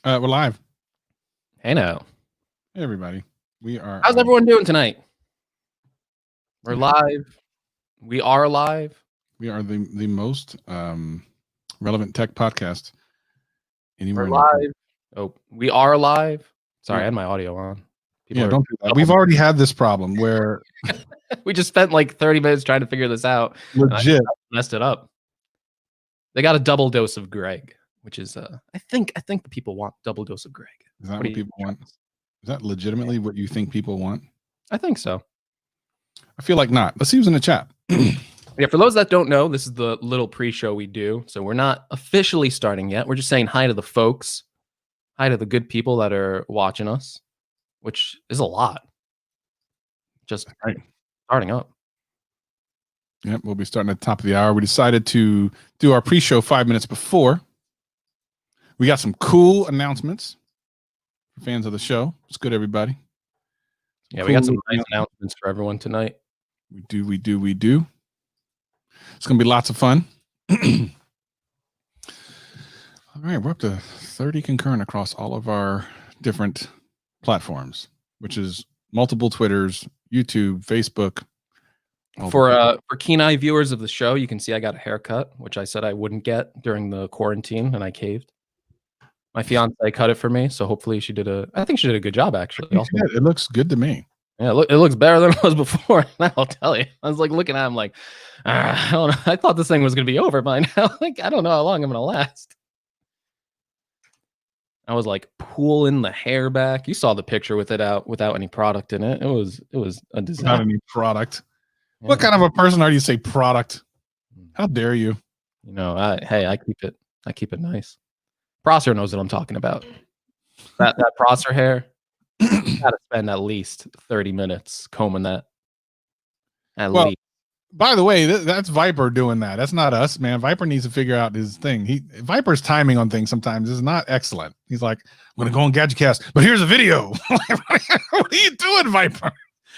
We're live. Hey now. Hey, everybody. We are. How's everyone doing tonight? We're live. We are live. We are the most relevant tech podcast anywhere. We're live. Oh, we are live. Sorry, I had my audio on. Don't do that. We've already had this problem where we just spent like 30 minutes trying to figure this out. Legit messed it up. They got a double dose of Greg, which is I think the people want double dose of Greg. Is that what people want? Is that legitimately what you think people want? I think so. I feel like not. Let's see who's in the chat. Yeah, for those that don't know, this is the little pre-show we do. So we're not officially starting yet. We're just saying hi to the folks. Hi to the good people that are watching us, which is a lot. Just starting up. Yep, we'll be starting at the top of the hour. We decided to do our pre-show 5 minutes before. We got some cool announcements for fans of the show. It's good, everybody. Yeah, we got some nice announcements for everyone tonight. We do. It's going to be lots of fun. All right, we're up to 30 concurrent across all of our different platforms, which is multiple Twitters, YouTube, Facebook. For keen-eye viewers of the show, you can see I got a haircut, which I said I wouldn't get during the quarantine, and I caved. My fiance cut it for me, so hopefully I think she did a good job, actually. It looks good to me. Yeah, it looks better than it was before. I'll tell you. I was like looking at him like, I don't know. I thought this thing was gonna be over by now. Like, I don't know how long I'm gonna last. I was like pulling the hair back. You saw the picture with it out without any product in it. It was a disaster. Without any product. Yeah. What kind of a person are you? Say product? How dare you? You know, I keep it nice. Prosser knows what I'm talking about. That Prosser hair. Gotta spend at least 30 minutes combing that. At least. By the way, that's Vyyyyper doing that. That's not us, man. Vyyyyper needs to figure out his thing. Vyyyyper's timing on things sometimes is not excellent. He's like, I'm gonna go on GadgetCast, but here's a video. What are you doing, Vyyyyper?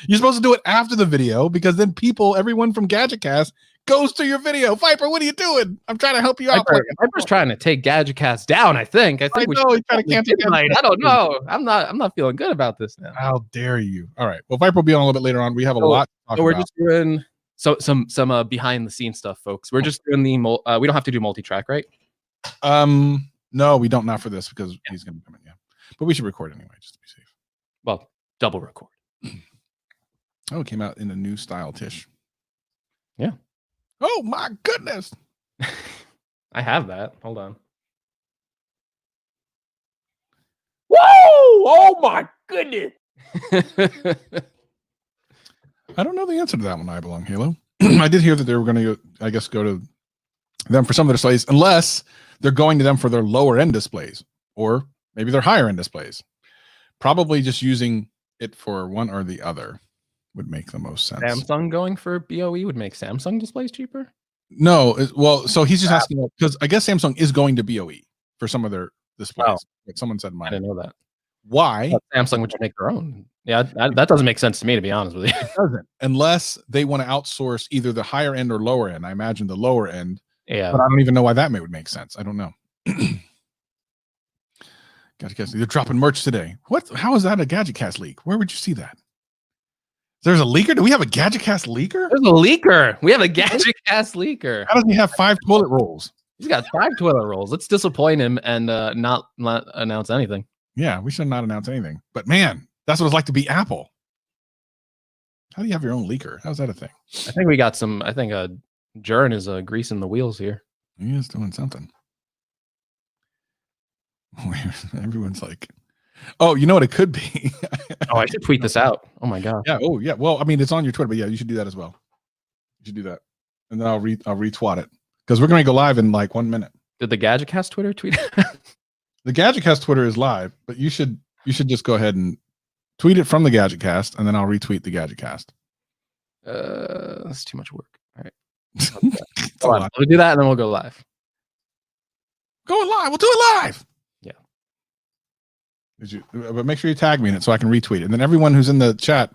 You're supposed to do it after the video because then everyone from GadgetCast goes to your video. Vyyyyper, what are you doing? I'm trying to help you out. Vyyper's trying to take GadgetCast down. I think he's trying to cancel tonight. I don't know. I'm not feeling good about this now. How dare you? All right. Well, Vyyyyper will be on a little bit later on. We have a lot to talk about. We're just doing some behind the scenes stuff, folks. We're just doing we don't have to do multi-track, right? No, we don't, not for this because he's gonna come in. Yeah, but we should record anyway just to be safe. Well, double record. Oh, it came out in a new style, Tish. Yeah. Oh my goodness. I have that. Hold on. Whoa! Oh my goodness. I don't know the answer to that one, I Belong Halo. I did hear that they were going to, I guess, go to them for some of their displays, unless they're going to them for their lower end displays, or maybe their higher end displays. Probably just using it for one or the other would make the most sense. Samsung going for BOE would make Samsung displays cheaper? No, well, so he's just asking because I guess Samsung is going to BOE for some of their displays. Oh. Like someone said mine. I didn't know that. Why? Samsung would make their own. Yeah, that doesn't make sense to me, to be honest with you. It doesn't, unless they want to outsource either the higher end or lower end. I imagine the lower end. Yeah, but I don't even know why that would make sense. I don't know. GadgetCast, they're dropping merch today. What? How is that a GadgetCast leak? Where would you see that? There's a leaker? Do we have a GadgetCast leaker? There's a leaker. We have a GadgetCast leaker. How does he have 5 toilet rolls? He's got 5 toilet rolls. Let's disappoint him and not announce anything. Yeah, we should not announce anything. But man, that's what it's like to be Apple. How do you have your own leaker? How's that a thing? I think we got some. I think Jern is greasing the wheels here. He is doing something. Everyone's like, oh, you know what it could be? Oh, I should tweet this out. Oh my god. Yeah. Oh yeah. Well, I mean, it's on your Twitter, but yeah, you should do that as well. You should do that, and then I'll retweet it because we're going to go live in like 1 minute. Did the GadgetCast Twitter tweet? The GadgetCast Twitter is live, but you should just go ahead and tweet it from the GadgetCast, and then I'll retweet the GadgetCast. That's too much work. All right. We'll do that, and then we'll go live. Go live. We'll do it live. Yeah. But make sure you tag me in it so I can retweet it. And then everyone who's in the chat,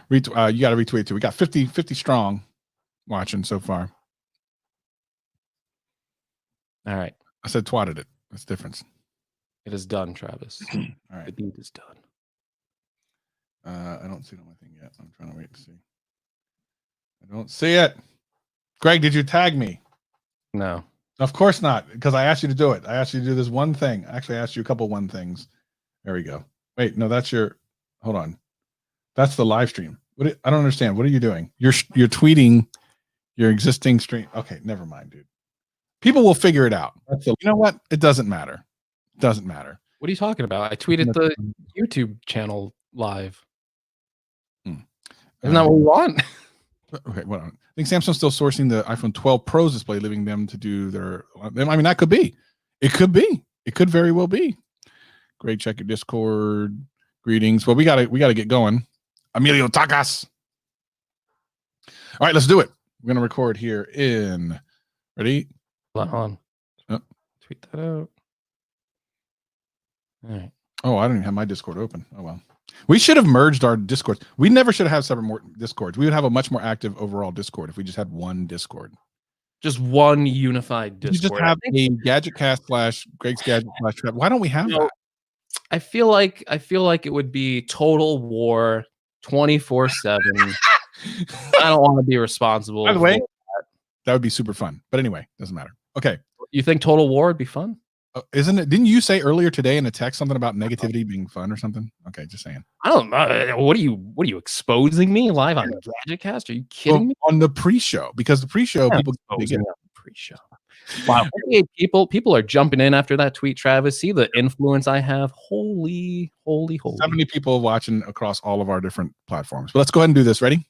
you got to retweet too. We got 50 strong watching so far. All right. I said twatted it. That's the difference. It is done, Travis. All The right. deed is done. I don't see it on my thing yet. I'm trying to wait to see. I don't see it. Greg, did you tag me? No. Of course not, because I asked you to do it. I asked you to do this one thing. Actually, I asked you a couple one things. There we go. Wait, no, that's your. Hold on. That's the live stream. I don't understand. What are you doing? You're tweeting your existing stream. Okay, never mind, dude. People will figure it out. You know what? It doesn't matter. It doesn't matter. What are you talking about? I tweeted the YouTube channel live. Isn't that what we want? Okay, well, I think Samsung's still sourcing the iPhone 12 Pro's display, leaving them to do their. I mean, that could be. It could be. It could very well be. Great, check your Discord. Greetings. Well, we gotta get going. Emilio Takas. All right, let's do it. We're gonna record here in. Ready? Hold on. Tweet that out. All right. Oh, I don't even have my Discord open. Oh well. We should have merged our Discords. We never should have separate more Discords. We would have a much more active overall Discord if we just had one Discord. Just one unified Discord. You just have a GadgetCast / Greg's Gadget / Why don't we have that? I feel like it would be total war 24/7. I don't want to be responsible. By the way, that would be super fun. But anyway, doesn't matter. Okay. You think total war would be fun? Isn't it? Didn't you say earlier today in a text something about negativity being fun or something? Okay, just saying. I don't know. What are you exposing me live on GadgetCast? Are you kidding me? On the pre-show, because the pre-show people get on the pre-show. Wow, 48 people are jumping in after that tweet, Travis. See the influence I have. Holy. 70 people watching across all of our different platforms. But let's go ahead and do this. Ready?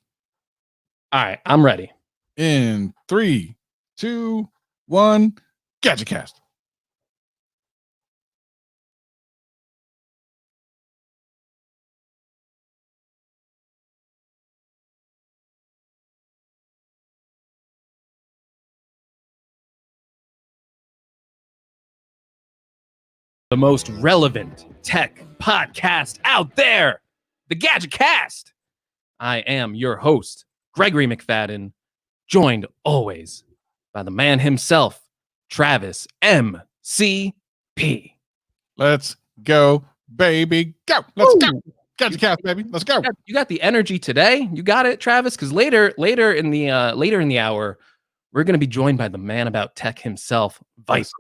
All right, I'm ready. In 3, 2, 1, GadgetCast. The most relevant tech podcast out there, the GadgetCast. I am your host, Gregory McFadden, joined always by the man himself, Travis MCP. Let's go, baby. Go. Let's go. GadgetCast, baby. Let's go. You got the energy today. You got it, Travis, because later in the hour, we're going to be joined by the man about tech himself, Vyyyyper.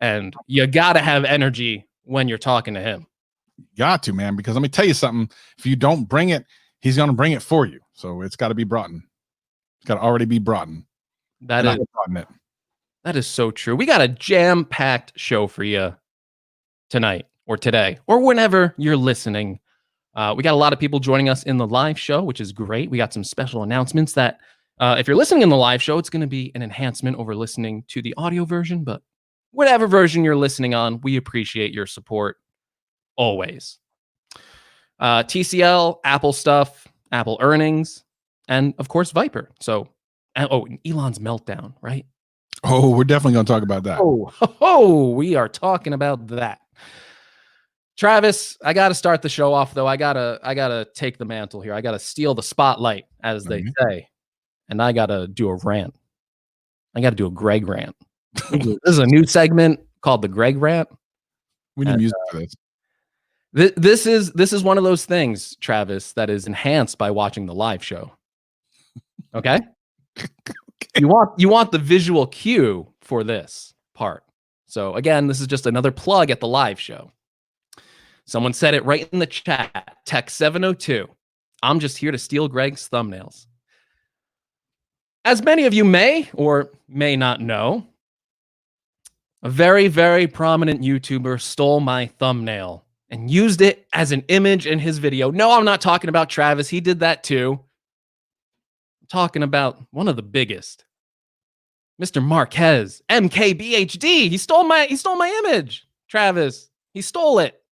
And you got to have energy when you're talking to him. Got to, man, because let me tell you something. If you don't bring it, he's going to bring it for you. So it's got to be brought in. It's got to already be brought in. That is so true. We got a jam-packed show for you tonight or today or whenever you're listening. We got a lot of people joining us in the live show, which is great. We got some special announcements that if you're listening in the live show, it's going to be an enhancement over listening to the audio version, but whatever version you're listening on, we appreciate your support always. TCL, Apple stuff, Apple earnings, and of course, Vyyyyper. So, Elon's meltdown, right? Oh, we're definitely going to talk about that. We are talking about that. Travis, I got to start the show off, though. I gotta take the mantle here. I got to steal the spotlight, as they say. And I got to do a rant. I got to do a Greg rant. This is a new segment called the Greg Rant. We need music for this. This is one of those things, Travis, that is enhanced by watching the live show. Okay? You want the visual cue for this part. So again, this is just another plug at the live show. Someone said it right in the chat. Tech 702. I'm just here to steal Greg's thumbnails. As many of you may or may not know, a very, very prominent YouTuber stole my thumbnail and used it as an image in his video. No, I'm not talking about Travis. He did that too. I'm talking about one of the biggest, Mr. Marquez, MKBHD. He stole my image, Travis. He stole it.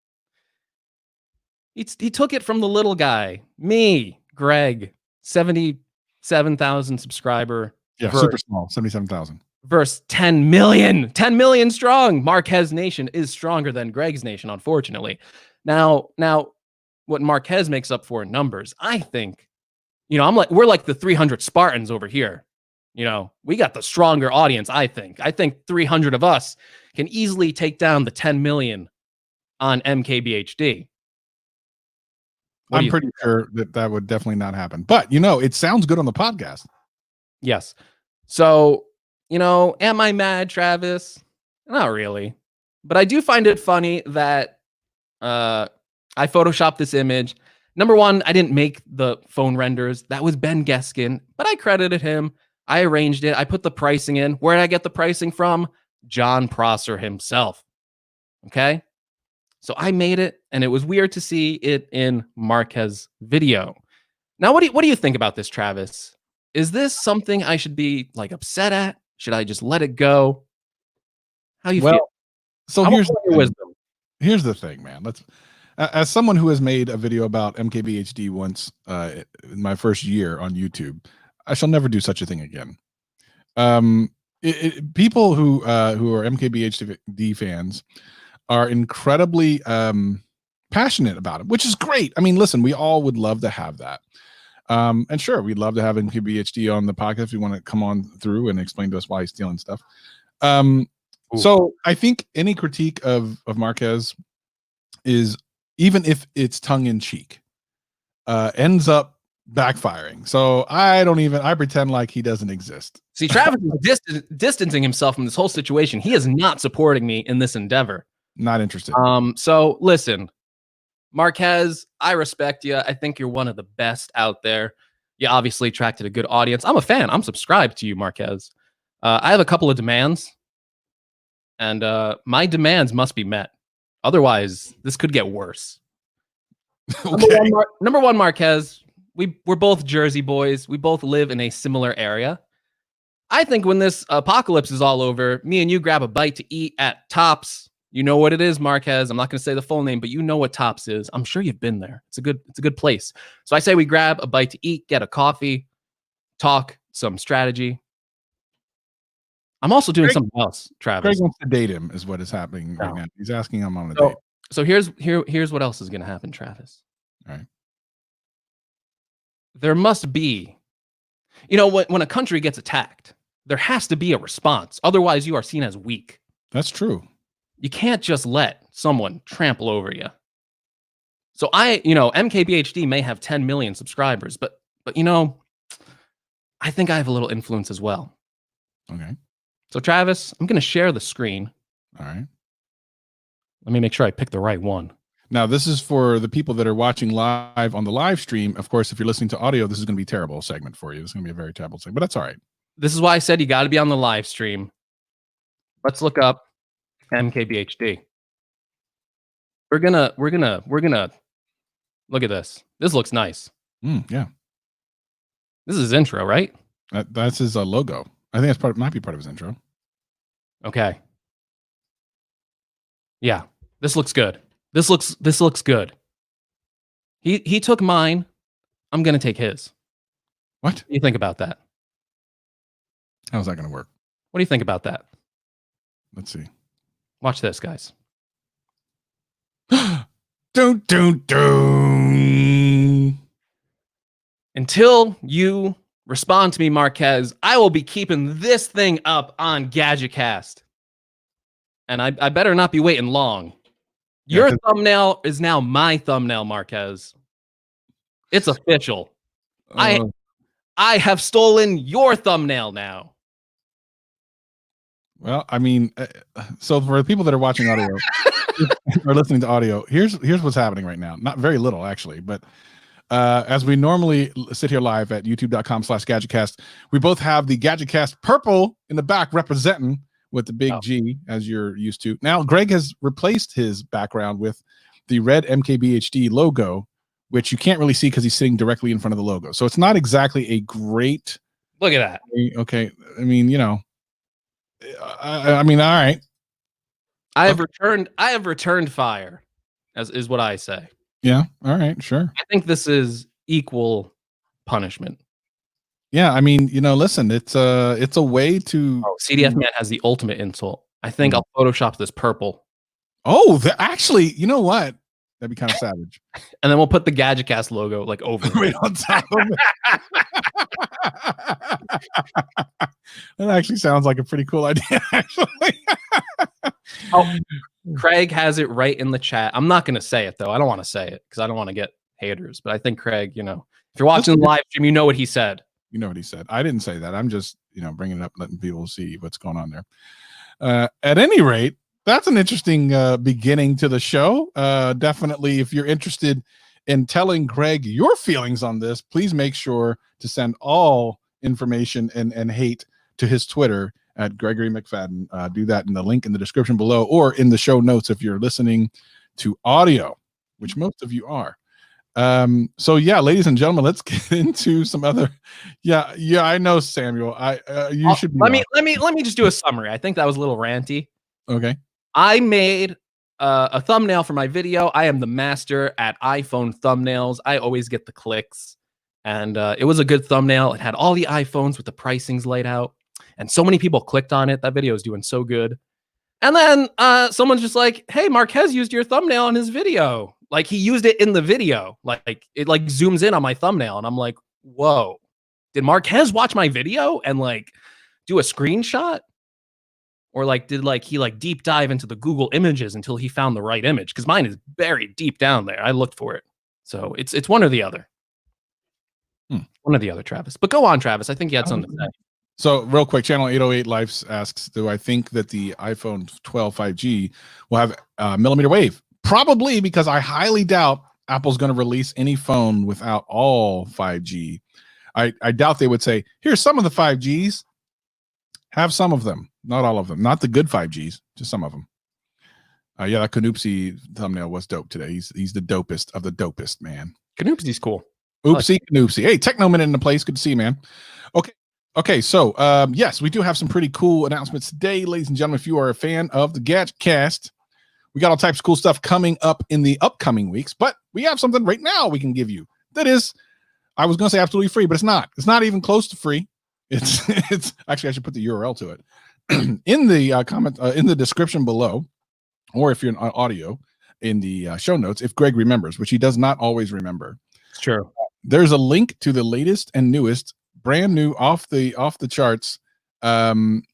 He took it from the little guy, me, Greg, 77,000 subscriber. Yeah, super small, 77,000. Versus 10 million strong. Marquez Nation is stronger than Greg's Nation, unfortunately. Now, what Marquez makes up for in numbers, I think, we're like the 300 Spartans over here. We got the stronger audience, I think. I think 300 of us can easily take down the 10 million on MKBHD. What do I'm you pretty think? sure that would definitely not happen. But it sounds good on the podcast. Yes. So, am I mad, Travis? Not really. But I do find it funny that I photoshopped this image. Number one, I didn't make the phone renders. That was Ben Geskin, but I credited him. I arranged it. I put the pricing in. Where did I get the pricing from? John Prosser himself. Okay. So I made it, and it was weird to see it in Marquez's video. Now, what do you think about this, Travis? Is this something I should be like upset at? Should I just let it go? How you feel? So I want here's your the thing. wisdom. Here's the thing, man. As someone who has made a video about MKBHD once in my first year on YouTube, I shall never do such a thing again. People who are MKBHD fans are incredibly passionate about it, which is great. I mean, listen, we all would love to have that. And sure, we'd love to have MKBHD on the podcast if you want to come on through and explain to us why he's stealing stuff. So I think any critique of Marquez is, even if it's tongue in cheek, ends up backfiring. So I pretend like he doesn't exist. See, Travis is distancing himself from this whole situation. He is not supporting me in this endeavor. Not interested. So listen, Marquez, I respect you. I think you're one of the best out there. You obviously attracted a good audience. I'm a fan. I'm subscribed to you, Marquez. I have a couple of demands, and my demands must be met. Otherwise, this could get worse. Okay. Number one, Marquez, we're both Jersey boys. We both live in a similar area. I think when this apocalypse is all over, me and you grab a bite to eat at Tops. You know what it is, Marquez. I'm not going to say the full name, but you know what Tops is. I'm sure you've been there. It's a good place. So I say we grab a bite to eat, get a coffee, talk some strategy. I'm also doing something else, Travis. Greg wants to date him, is what is happening right now. He's asking him on a date. So here's what else is going to happen, Travis. All right. There must be, when a country gets attacked, there has to be a response. Otherwise, you are seen as weak. That's true. You can't just let someone trample over you. So MKBHD may have 10 million subscribers, but I think I have a little influence as well. Okay. So Travis, I'm going to share the screen. All right. Let me make sure I pick the right one. Now, this is for the people that are watching live on the live stream. Of course, if you're listening to audio, this is going to be a terrible segment for you. It's going to be a very terrible segment, but that's all right. This is why I said you got to be on the live stream. Let's look up MKBHD. We're gonna look at this. This looks nice. Yeah. This is his intro, right? That's his logo. I think that's might be part of his intro. Okay. Yeah, this looks good. This looks good. He took mine. I'm gonna take his. What? What do you think about that? How's that going to work? What do you think about that? Let's see. Watch this, guys. Don't. Until you respond to me, Marquez, I will be keeping this thing up on GadgetCast. And I better not be waiting long. Your thumbnail is now my thumbnail, Marquez. It's official. I have stolen your thumbnail now. Well, I mean, so for the people that are watching audio or listening to audio, here's what's happening right now. Not very little, actually, but as we normally sit here live at youtube.com/GadgetCast, we both have the GadgetCast purple in the back representing with the big G, as you're used to. Now, Greg has replaced his background with the red MKBHD logo, which you can't really see because he's sitting directly in front of the logo. So it's not exactly a great... Look at that. Okay. I mean, I mean, all right. I have returned fire, as is what I say. Yeah. All right. Sure. I think this is equal punishment. Yeah. I mean, listen, it's a way to. Oh, CDF man has the ultimate insult. I think I'll Photoshop this purple. Oh, actually, you know what? That'd be kind of savage. And then we'll put the GadgetCast logo like over right on top of it. That actually sounds like a pretty cool idea, actually. Craig has it right in the chat. I'm not going to say it though. I don't want to say it because I don't want to get haters. But I think Craig, if you're watching the live stream, you know what he said. You know what he said. I didn't say that. I'm just, bringing it up, letting people see what's going on there. At any rate, that's an interesting beginning to the show. Definitely, if you're interested in telling Greg your feelings on this, please make sure to send all information and hate to his Twitter at Gregory McFadden. Do that in the link in the description below or in the show notes if you're listening to audio, which most of you are. So yeah, ladies and gentlemen, let's get into some other. Yeah, I know, Samuel. You should be. Let me just do a summary. I think that was a little ranty. Okay. I made a thumbnail for my video. I am the master at iPhone thumbnails. I always get the clicks, and it was a good thumbnail. It had all the iPhones with the pricings laid out, and so many people clicked on it. That video is doing so good. And then someone's just like, "Hey, Marquez used your thumbnail on his video." Like he used it in the video. Like it zooms in on my thumbnail, and I'm like, "Whoa, did Marquez watch my video and do a screenshot?" Or did he deep dive into the Google images until he found the right image? Because mine is buried deep down there. I looked for it. So it's one or the other. One or the other, Travis. But go on, Travis. I think you had something to say. So real quick, Channel 808 Life asks, do I think that the iPhone 12 5G will have millimeter wave? Probably, because I highly doubt Apple's going to release any phone without all 5G. I doubt they would say, here's some of the 5Gs. Have some of them, not all of them, not the good 5Gs, just some of them. Yeah, that Canoopsy thumbnail was dope today. He's the dopest of the dopest, man. Canoopsy's cool. Oopsie Canoopsy. Hey, Techno Minute in the place. Good to see you, man. Okay. So yes, we do have some pretty cool announcements today, ladies and gentlemen. If you are a fan of the Gadget Cast, we got all types of cool stuff coming up in the upcoming weeks, but we have something right now we can give you that is, I was going to say absolutely free, but it's not. It's not even close to free. It's actually, I should put the URL to it in the comment in the description below, or if you're in audio in the show notes, if Greg remembers, which he does not always remember. It's true. There's a link to the latest and newest, brand new, off the charts, GadgetCast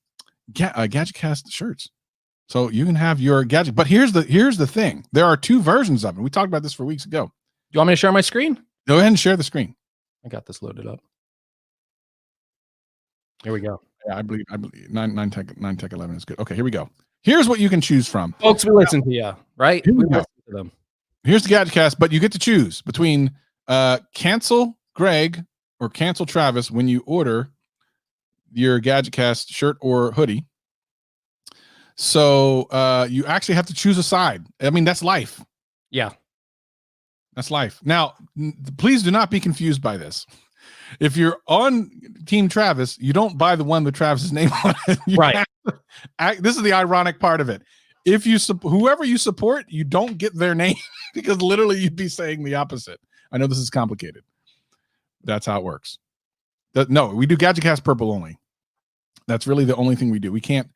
shirts. So you can have your gadget. But here's the thing: there are two versions of it. We talked about this for weeks ago. You want me to share my screen? Go ahead and share the screen. I got this loaded up. Here we go. Yeah, I believe 9 Tech 11 is good. Okay, here we go. Here's what you can choose from. Folks, we listen to you, right? We listen to them. Here's the GadgetCast, but you get to choose between cancel Greg or cancel Travis when you order your GadgetCast shirt or hoodie. So you actually have to choose a side. I mean, that's life. Yeah. That's life. Now, please do not be confused by this. If you're on Team Travis, you don't buy the one with Travis's name on it. Right. This is the ironic part of it. If you whoever you support, you don't get their name because literally you'd be saying the opposite. I know this is complicated. That's how it works. No, we do GadgetCast purple only. That's really the only thing we do. We can't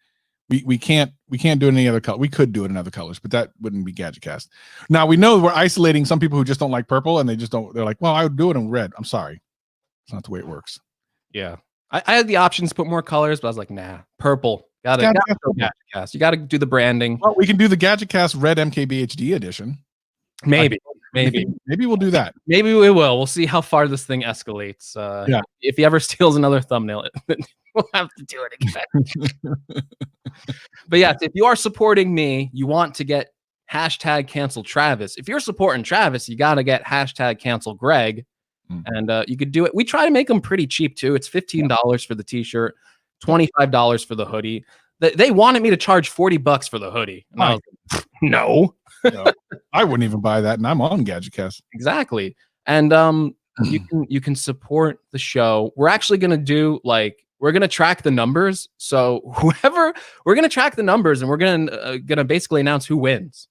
do it in any other color. We could do it in other colors, but that wouldn't be GadgetCast. Now we know we're isolating some people who just don't like purple and they're like, well, I would do it in red. I'm sorry. It's not the way it works. Yeah. I had the options to put more colors, but I was like, nah, purple. Gotta GadgetCast. You gotta do the branding. Well, we can do the GadgetCast red MKBHD edition. Maybe we'll do that. Maybe we will. We'll see how far this thing escalates. Yeah. If he ever steals another thumbnail, we'll have to do it again. But yes, if you are supporting me, you want to get #cancel Travis. If you're supporting Travis, you got to get #cancel Greg. And you could do it. We try to make them pretty cheap too. It's $15 for the t-shirt, $25 for the hoodie. They wanted me to charge $40 for the hoodie. And I was like, no. I wouldn't even buy that. And I'm on GadgetCast. Exactly. And you can support the show. We're actually going to do we're going to track the numbers. So we're going to track the numbers and we're going to basically announce who wins.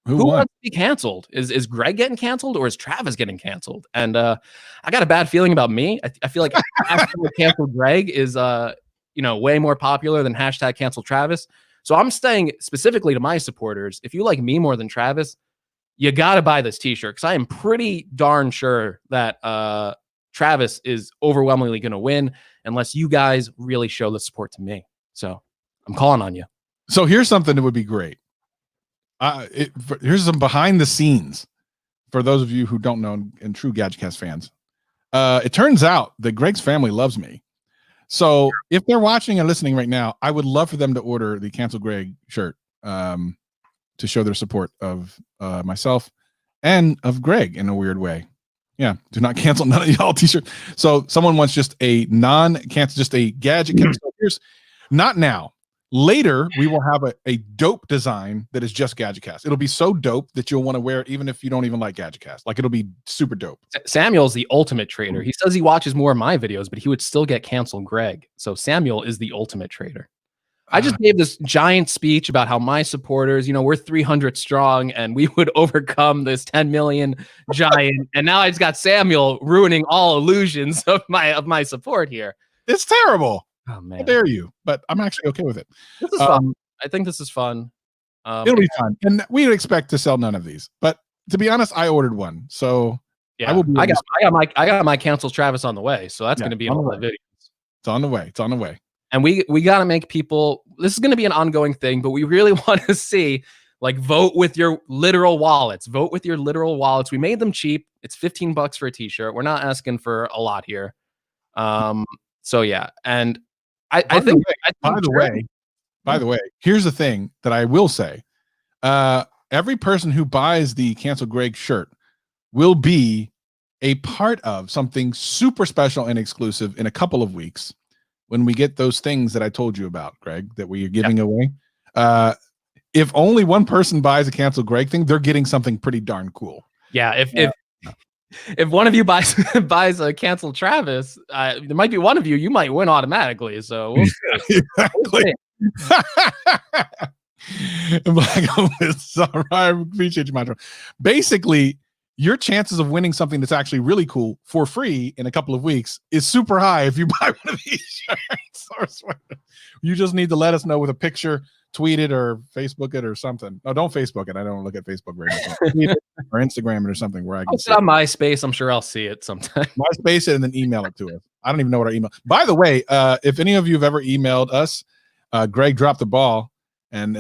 Who wants to be canceled? Is Greg getting canceled or is Travis getting canceled? And I got a bad feeling about me. I feel like #cancel Greg is way more popular than #cancel Travis. So I'm saying specifically to my supporters, if you like me more than Travis, you got to buy this t-shirt because I am pretty darn sure that Travis is overwhelmingly going to win unless you guys really show the support to me. So I'm calling on you. So here's something that would be great. Here's some behind the scenes for those of you who don't know and true Gadgetcast fans. It turns out that Greg's family loves me. So if they're watching and listening right now, I would love for them to order the Cancel Greg shirt to show their support of myself and of Greg in a weird way. Yeah, do not cancel none of y'all t-shirt. So someone wants just a non-cancel, just a gadget. Here's not now. Later, we will have a dope design that is just Gadgetcast. It'll be so dope that you'll want to wear it even if you don't even like Gadgetcast. Like, it'll be super dope. Samuel's the ultimate trader. He says he watches more of my videos, but he would still get Cancel Greg. So Samuel is the ultimate trader. I just gave this giant speech about how my supporters, we're 300 strong and we would overcome this 10 million giant. And now I just got Samuel ruining all illusions of my support here. It's terrible. Oh man, how dare you? But I'm actually okay with it. This is fun. I think this is fun. It'll be fun, and we would expect to sell none of these. But to be honest, I ordered one, so yeah, I got my Cancel Travis on the way, so that's going to be in all the videos. It's on the way. It's on the way. And we got to make people. This is going to be an ongoing thing, but we really want to see vote with your literal wallets. Vote with your literal wallets. We made them cheap. It's $15 for a t-shirt. We're not asking for a lot here. So yeah, and I think by the way, here's the thing that I will say. Every person who buys the Cancel Greg shirt will be a part of something super special and exclusive in a couple of weeks when we get those things that I told you about, Greg, that we are giving away. If only one person buys a Cancel Greg thing, they're getting something pretty darn cool. Yeah, if one of you buys a Cancel Travis, there might be one of you might win automatically. So we'll see. Exactly. I appreciate you, Mantra. Basically, your chances of winning something that's actually really cool for free in a couple of weeks is super high if you buy one of these shirts. You just need to let us know with a picture, tweet it or Facebook it or something. No, don't Facebook it. I don't look at Facebook very much. Tweet it or Instagram it or something where I can see it. On MySpace, I'm sure I'll see it sometime. MySpace it and then email it to us. I don't even know what our email. By the way, if any of you have ever emailed us, Greg dropped the ball and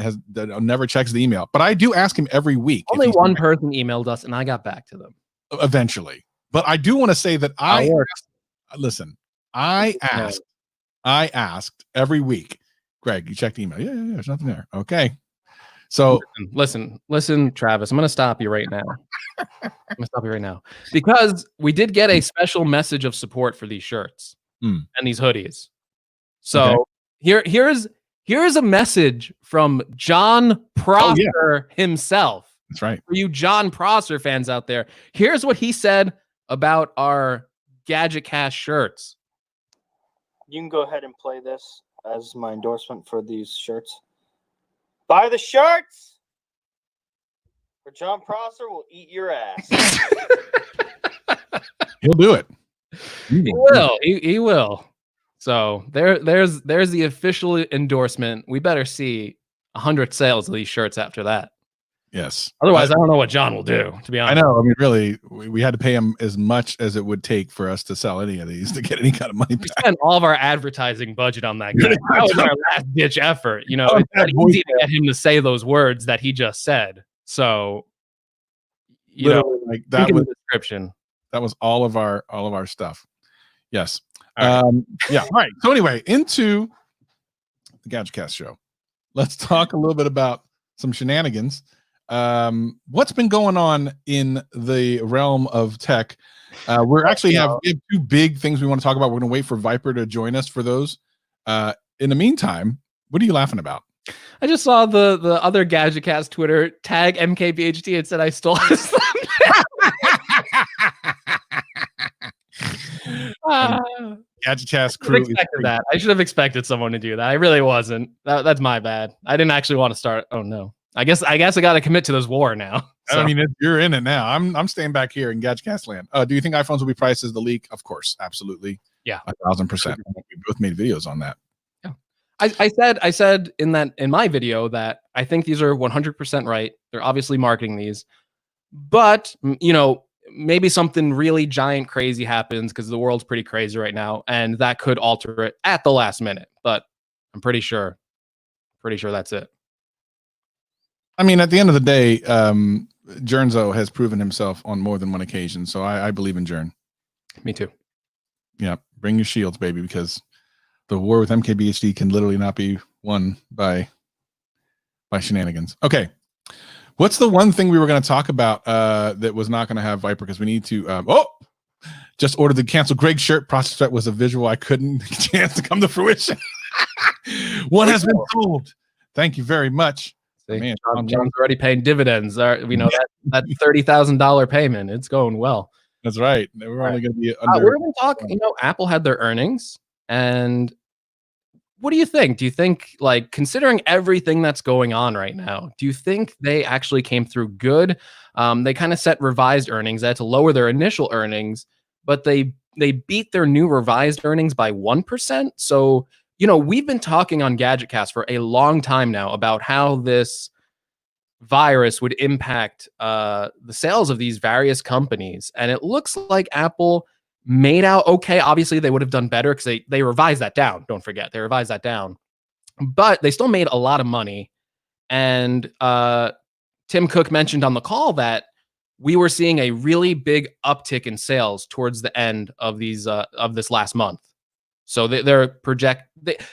never checks the email. But I do ask him every week. Only one person emailed us, and I got back to them eventually. But I do want to say that I asked every week, Greg, you checked the email? Yeah, there's nothing there. Okay. So listen, Travis, I'm going to stop you right now. Because we did get a special message of support for these shirts and these hoodies. So here's a message from John Prosser himself. That's right. For you John Prosser fans out there, here's what he said about our Gadgetcast shirts. You can go ahead and play this as my endorsement for these shirts. Buy the shirts, or John Prosser will eat your ass. He'll do it. He will. So there's the official endorsement. We better see 100 sales of these shirts after that. Yes. Otherwise, I don't know what John will do, to be honest. I know. I mean, really, we had to pay him as much as it would take for us to sell any of these to get any kind of money back. We spent all of our advertising budget on that guy. That was our last ditch effort. It's not easy to get him to say those words that he just said. So, like that was the description. That was all of our stuff. Yes. Yeah. All right. So anyway, into the Gadgetcast show. Let's talk a little bit about some shenanigans. What's been going on in the realm of tech? We have two big things we want to talk about. We're going to wait for Vyyyyper to join us for those. In the meantime, what are you laughing about? I just saw the other Gadgetcast Twitter tag MKBHD and said I stole his Gadgetcast crew. I should have expected someone to do that. I really wasn't. That's my bad. I didn't actually want to start. Oh no. I guess I got to commit to this war now. So. I mean, you're in it now. I'm staying back here in Gadgetcast land. Do you think iPhones will be priced as the leak? Of course, absolutely. Yeah, 1,000%. We both made videos on that. Yeah, I said in my video that I think these are 100% right. They're obviously marketing these, but maybe something really giant crazy happens because the world's pretty crazy right now, and that could alter it at the last minute. But I'm pretty sure that's it. I mean, at the end of the day, Jernzo has proven himself on more than one occasion, so I believe in Jern. Me too. Yeah, bring your shields, baby, because the war with MKBHD can literally not be won by shenanigans. Okay, what's the one thing we were going to talk about that was not going to have Vyyper because we need to? Just ordered the cancel Greg shirt. Process that was a visual I couldn't get a chance to come to fruition. One has been sold. Thank you very much. See, Man, John's already paying dividends. We know that $30,000 payment. It's going well. That's right. We're only going to be We're going to talk. Apple had their earnings, and what do you think? Do you think, like, considering everything that's going on right now, do you think they actually came through good? They kind of set revised earnings. They had to lower their initial earnings, but they beat their new revised earnings by 1%. So, we've been talking on GadgetCast for a long time now about how this virus would impact the sales of these various companies. And it looks like Apple made out okay. Obviously, they would have done better because they revised that down. Don't forget, they revised that down. But they still made a lot of money. And Tim Cook mentioned on the call that we were seeing a really big uptick in sales towards the end of this last month. So they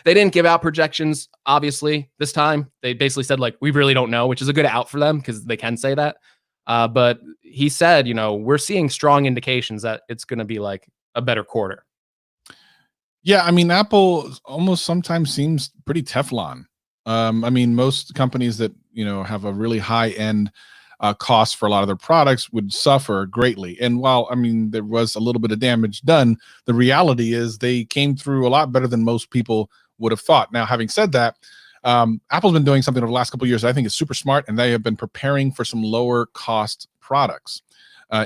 didn't give out projections, obviously, this time. They basically said, like, we really don't know, which is a good out for them because they can say that. But he said, we're seeing strong indications that it's going to be like a better quarter. Yeah, I mean, Apple almost sometimes seems pretty Teflon. I mean, most companies that, have a really high end cost for a lot of their products would suffer greatly. And while, I mean, there was a little bit of damage done, the reality is they came through a lot better than most people would have thought. Now, having said that, Apple's been doing something over the last couple of years that I think is super smart, and they have been preparing for some lower cost products.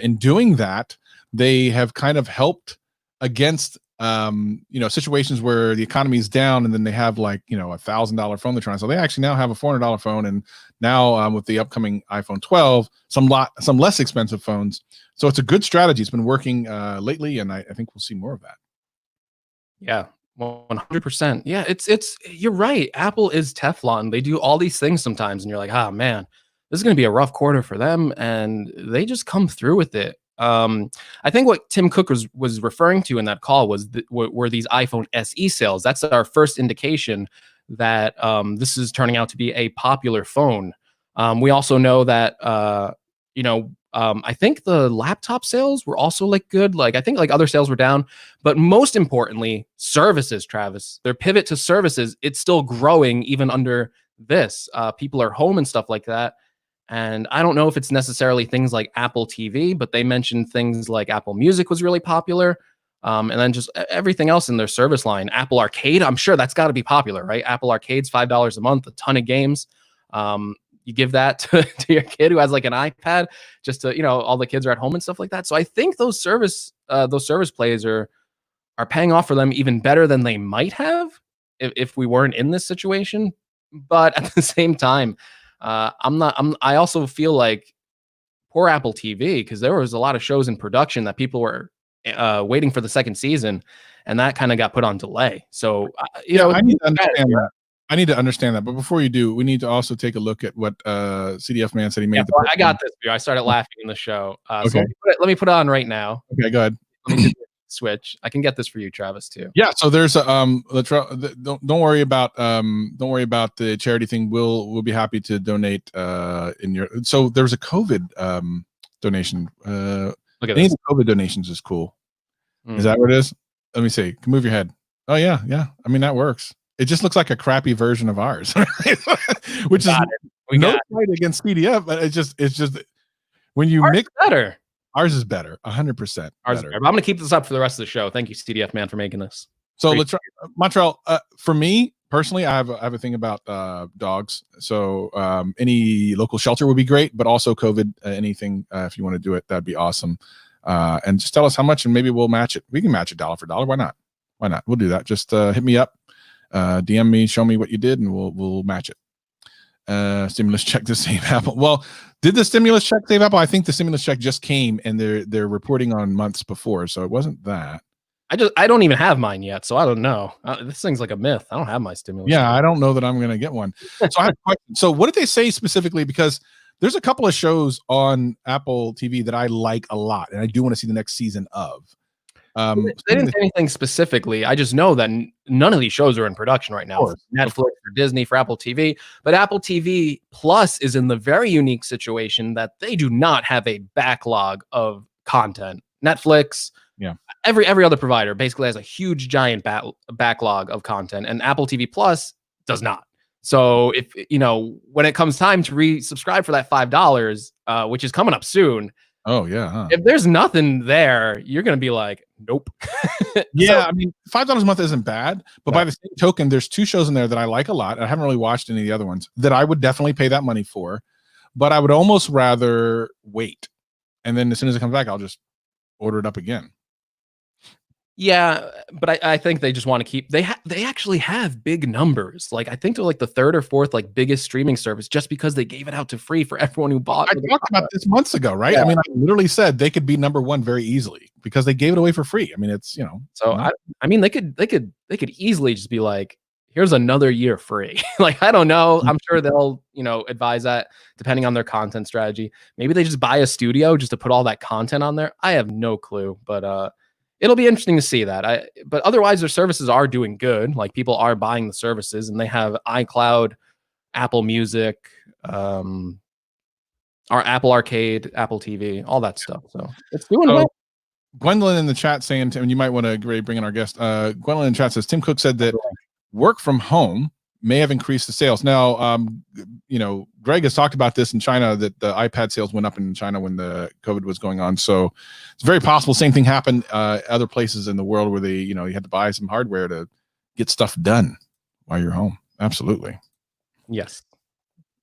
In doing that, they have kind of helped against situations where the economy is down and then they have like $1,000 phone they're trying. So they actually now have a $400 phone, and now with the upcoming iPhone 12, some less expensive phones. So it's a good strategy. It's been working lately, and I think we'll see more of that. Yeah, 100%. Yeah, it's you're right. Apple is Teflon. They do all these things sometimes, and you're like, oh man, this is going to be a rough quarter for them, and they just come through with it. I think what Tim Cook was referring to in that call were these iPhone SE sales. That's our first indication that this is turning out to be a popular phone. We also know that I think the laptop sales were also like good. Like I think like other sales were down, but most importantly, services, Travis, their pivot to services, it's still growing even under this. People are home and stuff like that. And I don't know if it's necessarily things like Apple TV, but they mentioned things like Apple Music was really popular. And then just everything else in their service line. Apple Arcade, I'm sure that's got to be popular, right? Apple Arcade's $5 a month, a ton of games. You give that to your kid who has like an iPad, just to, all the kids are at home and stuff like that. So I think those service plays are paying off for them even better than they might have if we weren't in this situation. But at the same time, I also feel like poor Apple TV, because there was a lot of shows in production that people were waiting for the second season, and that kind of got put on delay. So, I need to understand that. I need to understand that. But before you do, we need to also take a look at what CDF Man said he made. I got this. I started laughing in the show. Okay. So let me put it on right now. Okay, go ahead. Let me just switch. I can get this for you, Travis, too. Yeah. So there's don't worry about the charity thing. We'll be happy to donate in your. So there's a COVID donation. Look at any this. of the COVID donations is cool. Is that what it is? Let me see. Move your head. Oh yeah. I mean, that works. It just looks like a crappy version of ours, which is no fight against CDF, but it's just when you mix better. Ours is better, 100%. Ours is better. I'm going to keep this up for the rest of the show. Thank you, CDF Man, for making this. So let's try, Montreal. For me personally, I have a thing about dogs. So any local shelter would be great, but also COVID. Anything if you want to do it, that'd be awesome. And just tell us how much, and maybe we'll match it. We can match it dollar for dollar. Why not? We'll do that. Just hit me up. DM me, show me what you did, and we'll match it. Stimulus check to save Apple. Well, did the stimulus check save Apple? I think the stimulus check just came, and they're reporting on months before, so it wasn't that. I don't even have mine yet, so I don't know. This thing's like a myth. I don't have my stimulus. Yeah, I don't know that I'm going to get one. So I have a question. So what did they say specifically? Because there's a couple of shows on Apple TV that I like a lot, and I do want to see the next season of. They didn't say anything specifically. I just know that none of these shows are in production right now. For Netflix, for Disney, for Apple TV. But Apple TV Plus is in the very unique situation that they do not have a backlog of content. Netflix, every other provider basically has a huge giant backlog of content, and Apple TV Plus does not. So if when it comes time to resubscribe for that $5, which is coming up soon. Oh yeah. Huh. If there's nothing there, you're gonna be like, nope. Yeah, I mean, $5 a month isn't bad, but by the same token, there's 2 shows in there that I like a lot. I haven't really watched any of the other ones that I would definitely pay that money for, but I would almost rather wait, and then as soon as it comes back, I'll just order it up again. Yeah, but I think they just want to keep. They actually have big numbers. Like I think they're like the 3rd or 4th like biggest streaming service just because they gave it out to free for everyone who bought. I talked about this months ago, right? Yeah. I mean, I literally said they could be number 1 very easily because they gave it away for free. I mean, it's So I mean, they could easily just be like, here's another year free. Like I don't know. I'm sure they'll advise that depending on their content strategy. Maybe they just buy a studio just to put all that content on there. I have no clue, but it'll be interesting to see that. But otherwise, their services are doing good. Like people are buying the services, and they have iCloud, Apple Music, our Apple Arcade, Apple TV, all that stuff. So it's doing well. Gwendolyn in the chat saying, and you might want to bring in our guest. Gwendolyn in the chat says Tim Cook said that work from home may have increased the sales. Now, Greg has talked about this in China, that the iPad sales went up in China when the COVID was going on. So it's very possible same thing happened other places in the world where they, you had to buy some hardware to get stuff done while you're home. Absolutely. Yes.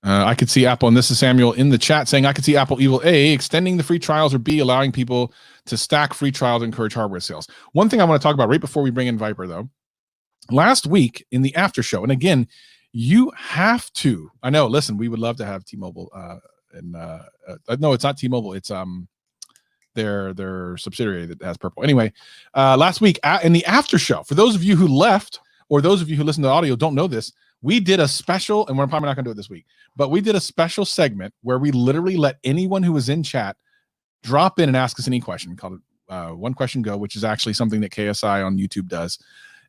I could see Apple, and this is Samuel in the chat saying, I could see Apple either A, extending the free trials, or B, allowing people to stack free trials and encourage hardware sales. One thing I want to talk about right before we bring in Vyyper, though, last week in the after show, and again, you have to, I know, listen, we would love to have T-Mobile, no, it's not T-Mobile, it's their subsidiary that has Purple. Anyway, last week in the after show, for those of you who left, or those of you who listen to the audio don't know this, we did a special, and we're probably not going to do it this week, but we did a special segment where we literally let anyone who was in chat drop in and ask us any question, called it One Question Go, which is actually something that KSI on YouTube does.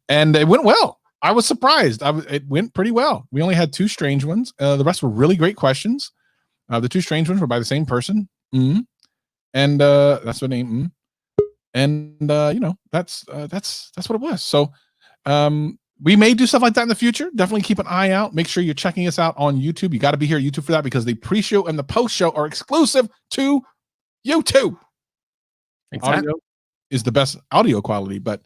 And it went well. I was surprised. It went pretty well. We only had 2 strange ones. The rest were really great questions. The 2 strange ones were by the same person. And that's their name. And that's what it was. So we may do stuff like that in the future. Definitely keep an eye out. Make sure you're checking us out on YouTube. You got to be here at YouTube for that, because the pre-show and the post-show are exclusive to YouTube. Exactly. Audio is the best audio quality, but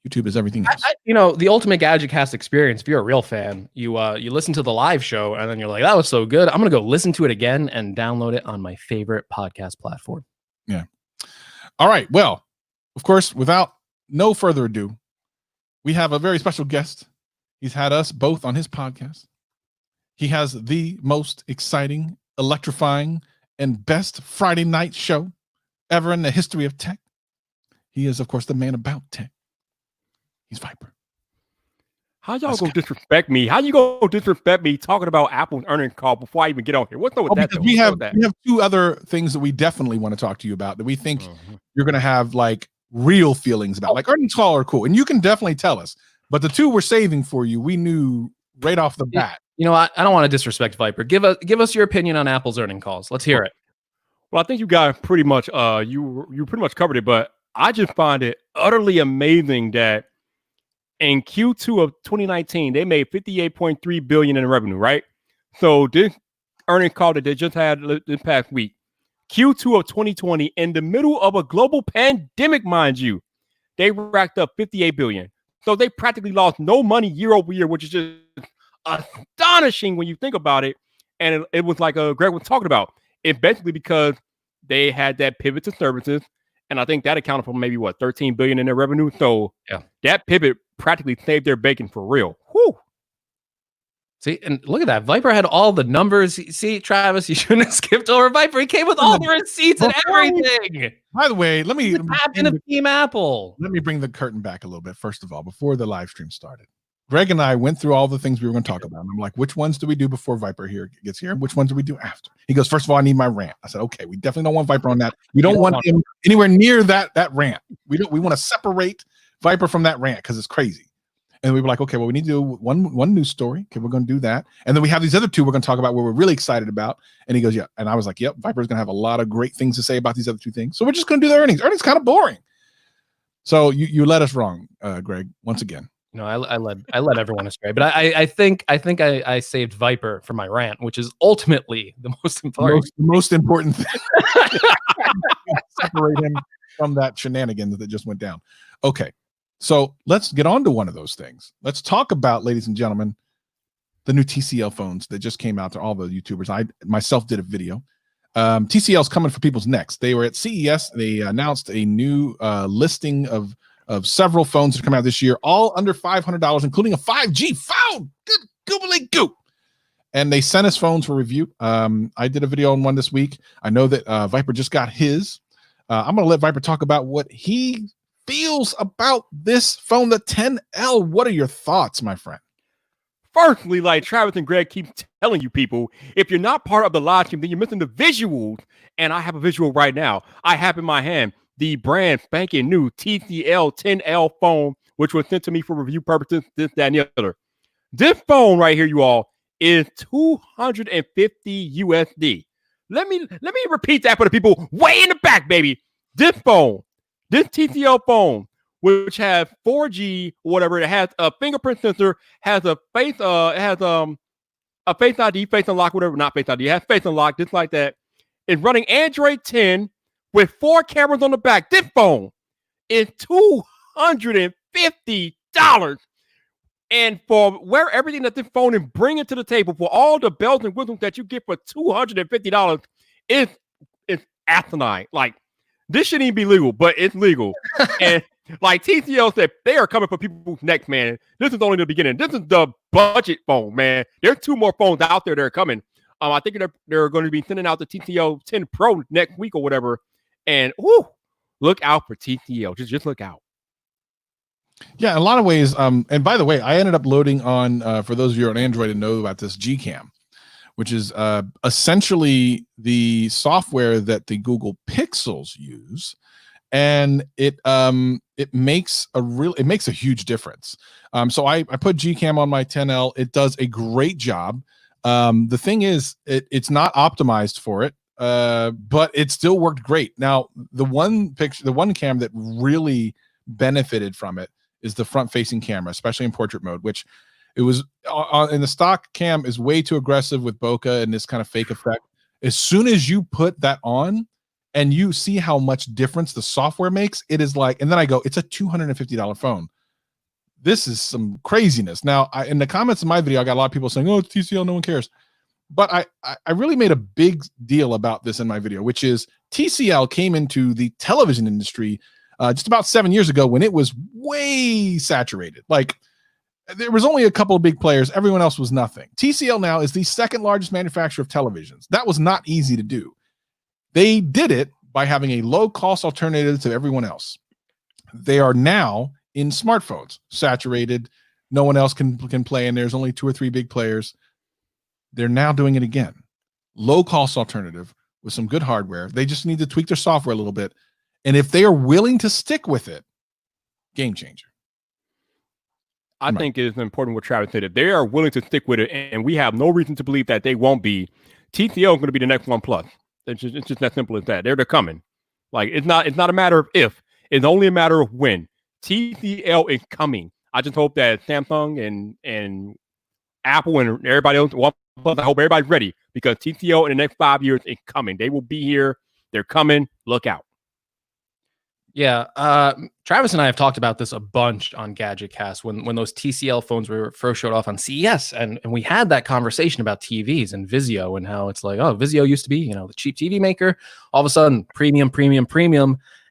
YouTube is everything else. The ultimate GadgetCast experience. If you're a real fan, you listen to the live show and then you're like, that was so good. I'm gonna go listen to it again and download it on my favorite podcast platform. Yeah. All right. Well, of course, without no further ado, we have a very special guest. He's had us both on his podcast. He has the most exciting, electrifying, and best Friday night show ever in the history of tech. He is, of course, the man about tech. He's Vyyper. How y'all gonna disrespect me? How you gonna disrespect me talking about Apple's earnings call before I even get on here? What's up with that? We have 2 other things that we definitely want to talk to you about that we think you're gonna have like real feelings about. Like earnings call are cool, and you can definitely tell us. But the 2 we're saving for you, we knew right off the bat. I don't want to disrespect Vyyper. Give us your opinion on Apple's earnings calls. Let's hear it. Well, I think you guys pretty much you pretty much covered it, but I just find it utterly amazing that in Q2 of 2019, they made $58.3 billion in revenue, right? So this earnings call that they just had this past week, Q2 of 2020, in the middle of a global pandemic, mind you, they racked up $58 billion. So they practically lost no money year over year, which is just astonishing when you think about it. And it was like Greg was talking about. It's basically because they had that pivot to services. And I think that accounted for maybe $13 billion in their revenue. So that pivot practically saved their bacon for real. Whew. See, and look at that. Vyyper had all the numbers. See, Travis, you shouldn't have skipped over Vyyper. He came with all the receipts and everything. By the way, let me Captain of Team Apple. let me bring the curtain back a little bit. First of all, before the live stream started, Greg and I went through all the things we were going to talk about. And I'm like, which ones do we do before Vyyper gets here? Which ones do we do after? He goes, first of all, I need my rant. I said, okay, we definitely don't want Vyyper on that. We don't want him anywhere near that rant. We want to separate Vyyper from that rant because it's crazy. And we were like, okay, well, we need to do one news story. Okay, we're going to do that. And then we have these other two we're going to talk about where we're really excited about. And he goes, yeah. And I was like, yep, Vyyper's going to have a lot of great things to say about these other two things. So we're just going to do the earnings. Earnings kind of boring. So you led us wrong, Greg, once again. No, I led everyone astray, but I think I saved Vyyper for my rant, which is ultimately the most important. The most important thing. Separate him from that shenanigans that just went down. Okay, so let's get on to one of those things. Let's talk about, ladies and gentlemen, the new TCL phones that just came out to all the YouTubers. I myself did a video. TCL is coming for people's necks. They were at CES. They announced a new listing of several phones that come out this year, all under $500, including a 5G phone. Good goobly goop. And they sent us phones for review. I did a video on one this week. I know that Vyyper just got his. I'm going to let Vyyper talk about what he feels about this phone, the 10L. What are your thoughts, my friend? Firstly, like Travis and Greg keep telling you people, if you're not part of the live stream, then you're missing the visuals. And I have a visual right now. I have in my hand the brand spanking new TCL 10L phone, which was sent to me for review purposes, this, that, and the other. This phone right here, you all, is $250 USD. Let me repeat that for the people way in the back, baby. This phone, this TCL phone, which has 4G, whatever, it has a fingerprint sensor, has a face, a face ID, face unlock, whatever, not face ID, it has face unlock, just like that. It's running Android 10 with 4 cameras on the back. This phone is $250. And for where everything that this phone is bringing to the table, for all the bells and whistles that you get for $250, it's asinine. Like, this shouldn't even be legal, but it's legal. And like TCL said, they are coming for people's necks, man. This is only the beginning. This is the budget phone, man. There's 2 more phones out there that are coming. I think they're going to be sending out the TCL 10 Pro next week or whatever. And look out for TCL. Just look out. Yeah, in a lot of ways. And by the way, I ended up loading on for those of you on Android and know about this Gcam, which is essentially the software that the Google Pixels use, and it makes a huge difference. So I put Gcam on my 10L. It does a great job. The thing is, it's not optimized for it, but it still worked great. Now, the one cam that really benefited from it is the front-facing camera, especially in portrait mode, which it was in the stock cam is way too aggressive with bokeh and this kind of fake effect. As soon as you put that on and you see how much difference the software makes, it is like, and then I go, it's a $250 phone. This is some craziness. Now, in the comments of my video, I got a lot of people saying, oh, it's TCL, no one cares. But I really made a big deal about this in my video, which is TCL came into the television industry just about 7 years ago when it was way saturated. Like, there was only a couple of big players. Everyone else was nothing. TCL now is the second largest manufacturer of televisions. That was not easy to do. They did it by having a low-cost alternative to everyone else. They are now in smartphones, saturated. No one else can play, and there's only 2 or 3 big players. They're now doing it again. Low-cost alternative with some good hardware. They just need to tweak their software a little bit. And if they are willing to stick with it, game changer. I think it is important what Travis said. If they are willing to stick with it, and we have no reason to believe that they won't be, TCL is going to be the next OnePlus. It's just that simple as that. They're coming. Like, it's not a matter of if. It's only a matter of when. TCL is coming. I just hope that Samsung and Apple and everybody else, OnePlus, I hope everybody's ready, because TCL in the next 5 years is coming. They will be here. They're coming. Look out. Yeah, Travis and I have talked about this a bunch on GadgetCast when those TCL phones were first showed off on CES, and we had that conversation about TVs and Vizio and how it's like, oh, Vizio used to be, the cheap TV maker, all of a sudden premium,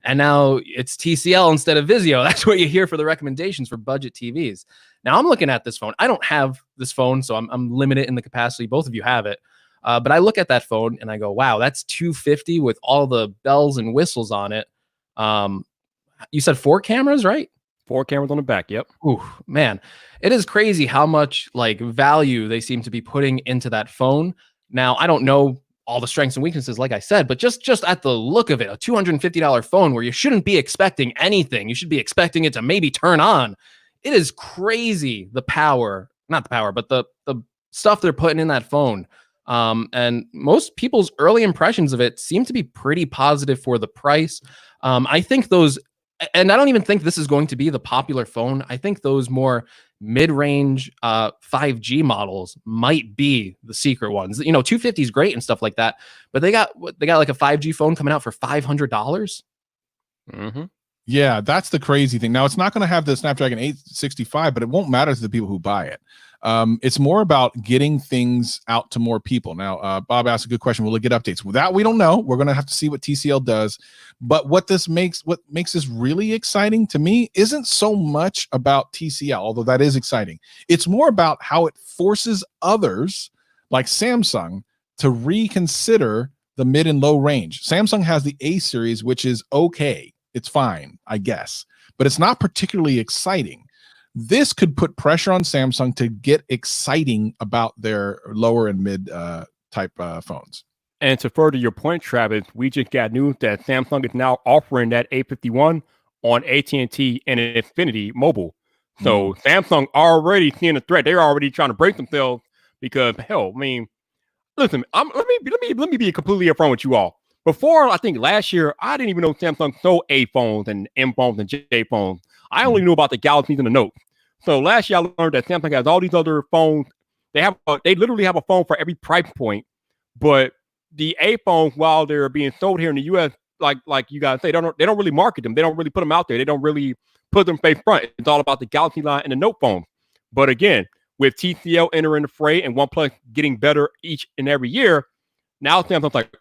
and now it's TCL instead of Vizio. That's what you hear for the recommendations for budget TVs. Now I'm looking at this phone. I don't have this phone, so I'm limited in the capacity. Both of you have it. But I look at that phone and I go, wow, that's $250 with all the bells and whistles on it. You said 4 cameras, right? 4 cameras on the back. Yep. Ooh, man, it is crazy how much like value they seem to be putting into that phone. Now, I don't know all the strengths and weaknesses, like I said, but just at the look of it, a $250 phone where you shouldn't be expecting anything. You should be expecting it to maybe turn on. It is crazy the power, not the power, but the stuff they're putting in that phone. And most people's early impressions of it seem to be pretty positive for the price. I think those, and I don't even think this is going to be the popular phone. I think those more mid-range 5G models might be the secret ones. 250 is great and stuff like that, but they got like a 5G phone coming out for $500. Mm-hmm. Yeah, that's the crazy thing. Now, it's not going to have the Snapdragon 865, but it won't matter to the people who buy it. It's more about getting things out to more people. Now, Bob asked a good question. Will it get updates? Well, that we don't know. We're going to have to see what TCL does. But what makes this really exciting to me isn't so much about TCL, although that is exciting. It's more about how it forces others like Samsung to reconsider the mid and low range. Samsung has the A series, which is okay. It's fine, I guess, but it's not particularly exciting. This could put pressure on Samsung to get exciting about their lower and mid type phones. And to further your point, Travis, we just got news that Samsung is now offering that A51 on AT&T and Infinity Mobile. So Samsung already seeing a threat. They're already trying to break themselves because, hell, I mean, listen, let me be completely upfront with you all. Before, I think last year, I didn't even know Samsung sold A phones and M phones and J phones. I only knew about the Galaxies and the Notes. So last year, I learned that Samsung has all these other phones. They literally have a phone for every price point. But the A phones, while they're being sold here in the U.S., like you guys say, they don't really market them. They don't really put them out there. They don't really put them face front. It's all about the Galaxy line and the Note phone. But again, with TCL entering the fray and OnePlus getting better each and every year, now Samsung's like,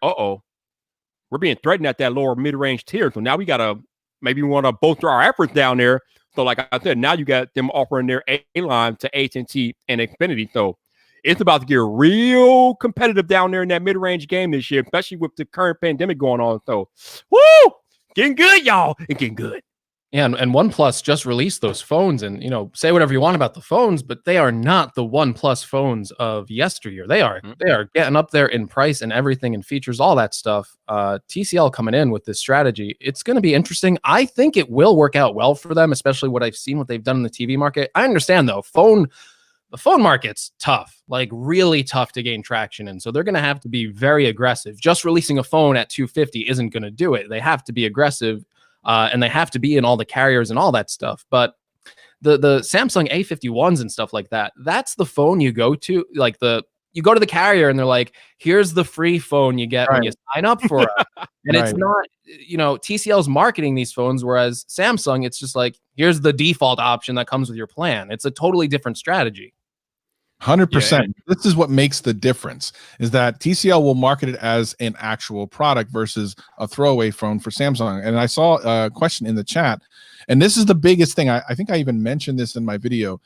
we're being threatened at that lower mid-range tier. So now we maybe want to bolster our efforts down there. So like I said, now you got them offering their A line to AT&T and Xfinity. So it's about to get real competitive down there in that mid-range game this year, especially with the current pandemic going on. So, woo! Getting good, y'all. It's getting good. Yeah, and OnePlus just released those phones, and say whatever you want about the phones, but they are not the OnePlus phones of yesteryear. They are getting up there in price and everything and features, all that stuff. TCL coming in with this strategy, it's going to be interesting. I think it will work out well for them, especially what I've seen, what they've done in the TV market. I understand though, the phone market's tough, like really tough to gain traction in. So they're going to have to be very aggressive. Just releasing a phone at $250 isn't going to do it. They have to be aggressive. And they have to be in all the carriers and all that stuff. But the Samsung A51s and stuff like that, that's the phone you go to, you go to the carrier and they're like, here's the free phone you get when you sign up for it. And it's not, TCL's marketing these phones, whereas Samsung, it's just like, here's the default option that comes with your plan. It's a totally different strategy. 100%. This is what makes the difference, is that TCL will market it as an actual product versus a throwaway phone for Samsung. And I saw a question in the chat, and this is the biggest thing. I think I even mentioned this in my video,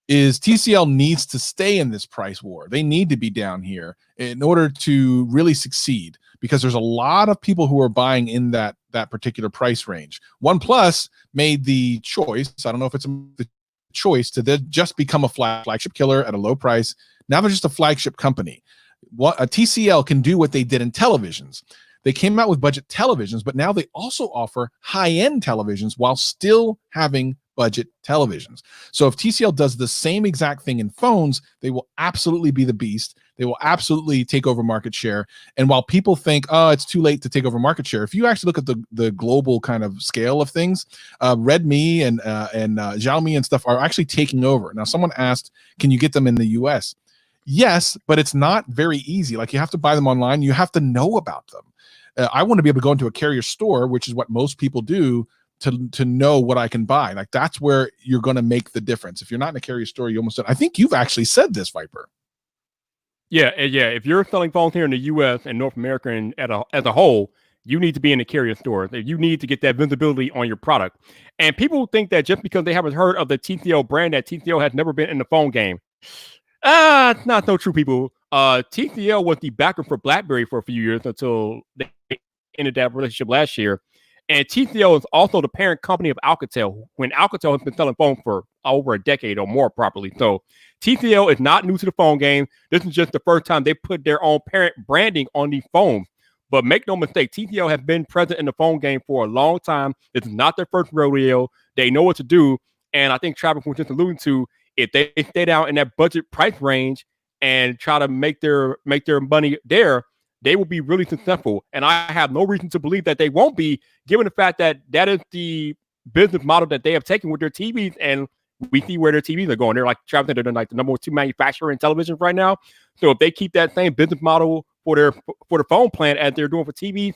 is TCL needs to stay in this price war. They need to be down here in order to really succeed, because there's a lot of people who are buying in that particular price range. OnePlus made the choice. I don't know if it's the choice to then just become a flagship killer at a low price. Now they're just a flagship company. A TCL can do what they did in televisions. They came out with budget televisions, but now they also offer high-end televisions while still having budget televisions. So if TCL does the same exact thing in phones, they will absolutely be the beast. They will absolutely take over market share. And while people think, oh, it's too late to take over market share, if you actually look at the global kind of scale of things, Redmi and Xiaomi and stuff are actually taking over. Now, someone asked, can you get them in the US? Yes, but it's not very easy. Like, you have to buy them online. You have to know about them. I want to be able to go into a carrier store, which is what most people do, to know what I can buy. Like, that's where you're going to make the difference. If you're not in a carrier store, you almost don't. I think you've actually said this, Vyyyyper. Yeah. If you're selling phones here in the U.S. and North America and as a whole, you need to be in the carrier store. You need to get that visibility on your product. And people think that just because they haven't heard of the TCL brand, that TCL has never been in the phone game. It's not so true, people. TCL was the backer for BlackBerry for a few years until they ended that relationship last year. And TCL is also the parent company of Alcatel, when Alcatel has been selling phones for over a decade or more properly. So TCL is not new to the phone game. This is just the first time they put their own parent branding on these phones. But make no mistake, TCL has been present in the phone game for a long time. This is not their first rodeo. They know what to do. And I think Travis was just alluding to, if they stay down in that budget price range and try to make their money there, they will be really successful. And I have no reason to believe that they won't be, given the fact that that is the business model that they have taken with their TVs. And we see where their TVs are going. They're like Travis said, they're like the number 2 manufacturer in television right now. So if they keep that same business model for the phone plan as they're doing for TVs,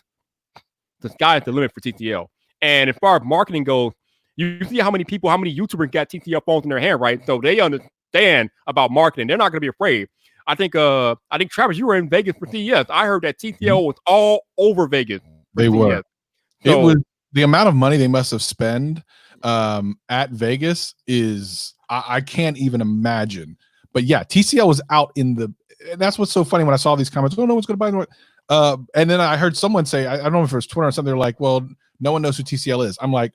the sky is the limit for TCL. And as far as marketing goes, you see how many YouTubers got TCL phones in their hand, right? So they understand about marketing. They're not going to be afraid. I think Travis, you were in Vegas for CES. I heard that TCL was all over Vegas. They CES. were. So, it was the amount of money they must have spent at Vegas is I can't even imagine. But yeah, TCL was out in the. And that's what's so funny when I saw these comments. Oh, no one's going to buy them. And then I heard someone say, I don't know if it was Twitter or something. They're like, well, no one knows who TCL is. I'm like,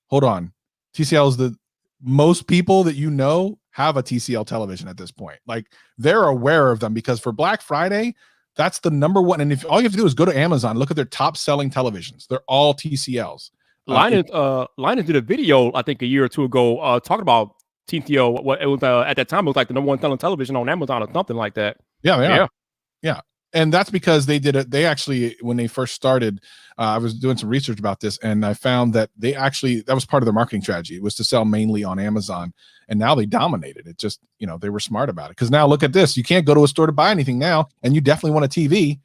hold on. TCL is the most people that you know have a TCL television at this point. Like they're aware of them because for Black Friday, that's the number one. And if all you have to do is go to Amazon, look at their top selling televisions. They're all TCLs. Linus did a video, I think a year or two ago, talking about TCL. What it was at that time, it was like the number 1 selling television on Amazon or something like that. Yeah. And that's because they did it. They actually, when they first started, I was doing some research about this, and I found that that was part of their marketing strategy. It was to sell mainly on Amazon, and now they dominated it. Just, they were smart about it. Because now look at this. You can't go to a store to buy anything now, and you definitely want a TV.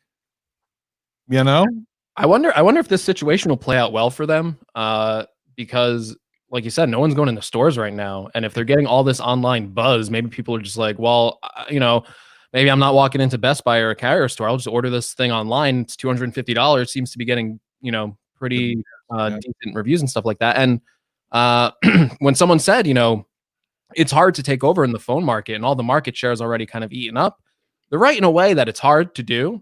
I wonder if this situation will play out well for them, because, like you said, no one's going into stores right now, and if they're getting all this online buzz, maybe people are just like, well, maybe I'm not walking into Best Buy or a carrier store. I'll just order this thing online. It's $250. Seems to be getting, pretty decent reviews and stuff like that. And when someone said, it's hard to take over in the phone market and all the market share is already kind of eaten up, they're right in a way that it's hard to do,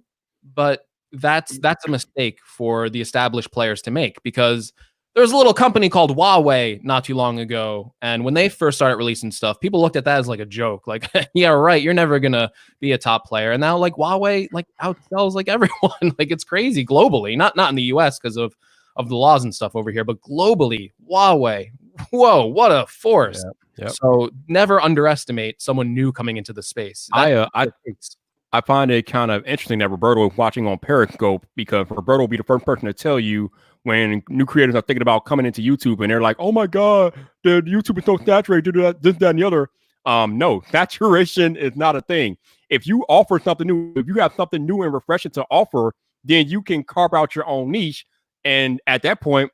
but that's a mistake for the established players to make, because there's a little company called Huawei not too long ago, and when they first started releasing stuff, people looked at that as like a joke, like, yeah, right, you're never gonna be a top player. And now like Huawei like outsells like everyone. Like it's crazy globally, not in the US because of the laws and stuff over here, but globally, Huawei, whoa, what a force. Yep. So never underestimate someone new coming into the space. I find it kind of interesting that Roberto is watching on Periscope, because Roberto will be the first person to tell you when new creators are thinking about coming into YouTube and they're like, oh my God, the YouTube is so saturated, this, that, and the other. No, saturation is not a thing. If you offer something new, if you have something new and refreshing to offer, then you can carve out your own niche. And at that point,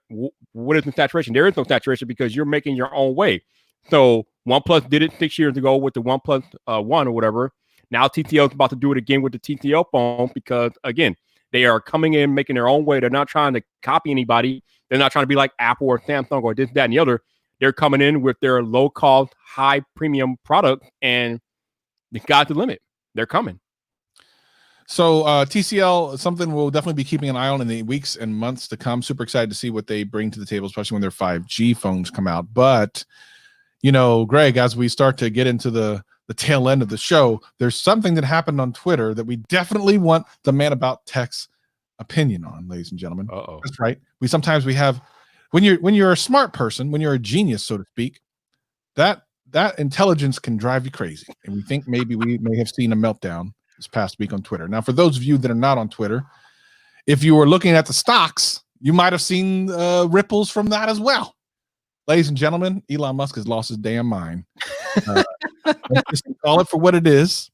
what is the saturation? There is no saturation because you're making your own way. So OnePlus did it 6 years ago with the OnePlus One or whatever. Now TCL is about to do it again with the TCL phone because, again, they are coming in, making their own way. They're not trying to copy anybody. They're not trying to be like Apple or Samsung or this, that, and the other. They're coming in with their low-cost, high-premium product, and the sky's the limit. They're coming. So TCL, something we'll definitely be keeping an eye on in the weeks and months to come. Super excited to see what they bring to the table, especially when their 5G phones come out. But, Greg, as we start to get into the tail end of the show, there's something that happened on Twitter that we definitely want the Man About Tech's opinion on, ladies and gentlemen. That's right. We have when you're a smart person, when you're a genius, so to speak, that intelligence can drive you crazy. And we think maybe we may have seen a meltdown this past week on Twitter. Now, for those of you that are not on Twitter, if you were looking at the stocks, you might have seen ripples from that as well. Ladies and gentlemen, Elon Musk has lost his damn mind. Let's just call it for what it is.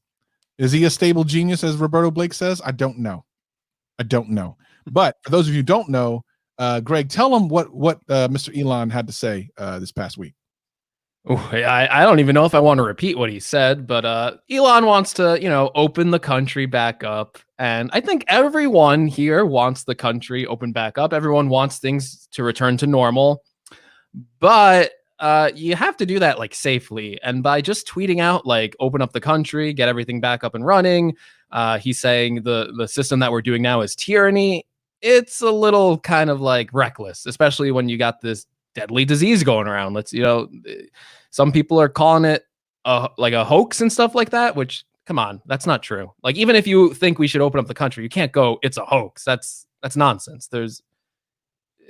Is he a stable genius, as Roberto Blake says? I don't know. But for those of you who don't know, Greg, tell them what Mr. Elon had to say this past week. I don't even know if I want to repeat what he said, but Elon wants to, open the country back up. And I think everyone here wants the country open back up. Everyone wants things to return to normal. But you have to do that like safely. And by just tweeting out like open up the country, get everything back up and running, he's saying the system that we're doing now is tyranny. It's a little kind of like reckless, especially when you got this deadly disease going around. Some people are calling it like a hoax and stuff like that, which come on, that's not true. Like, even if you think we should open up the country, you can't go, it's a hoax. That's nonsense.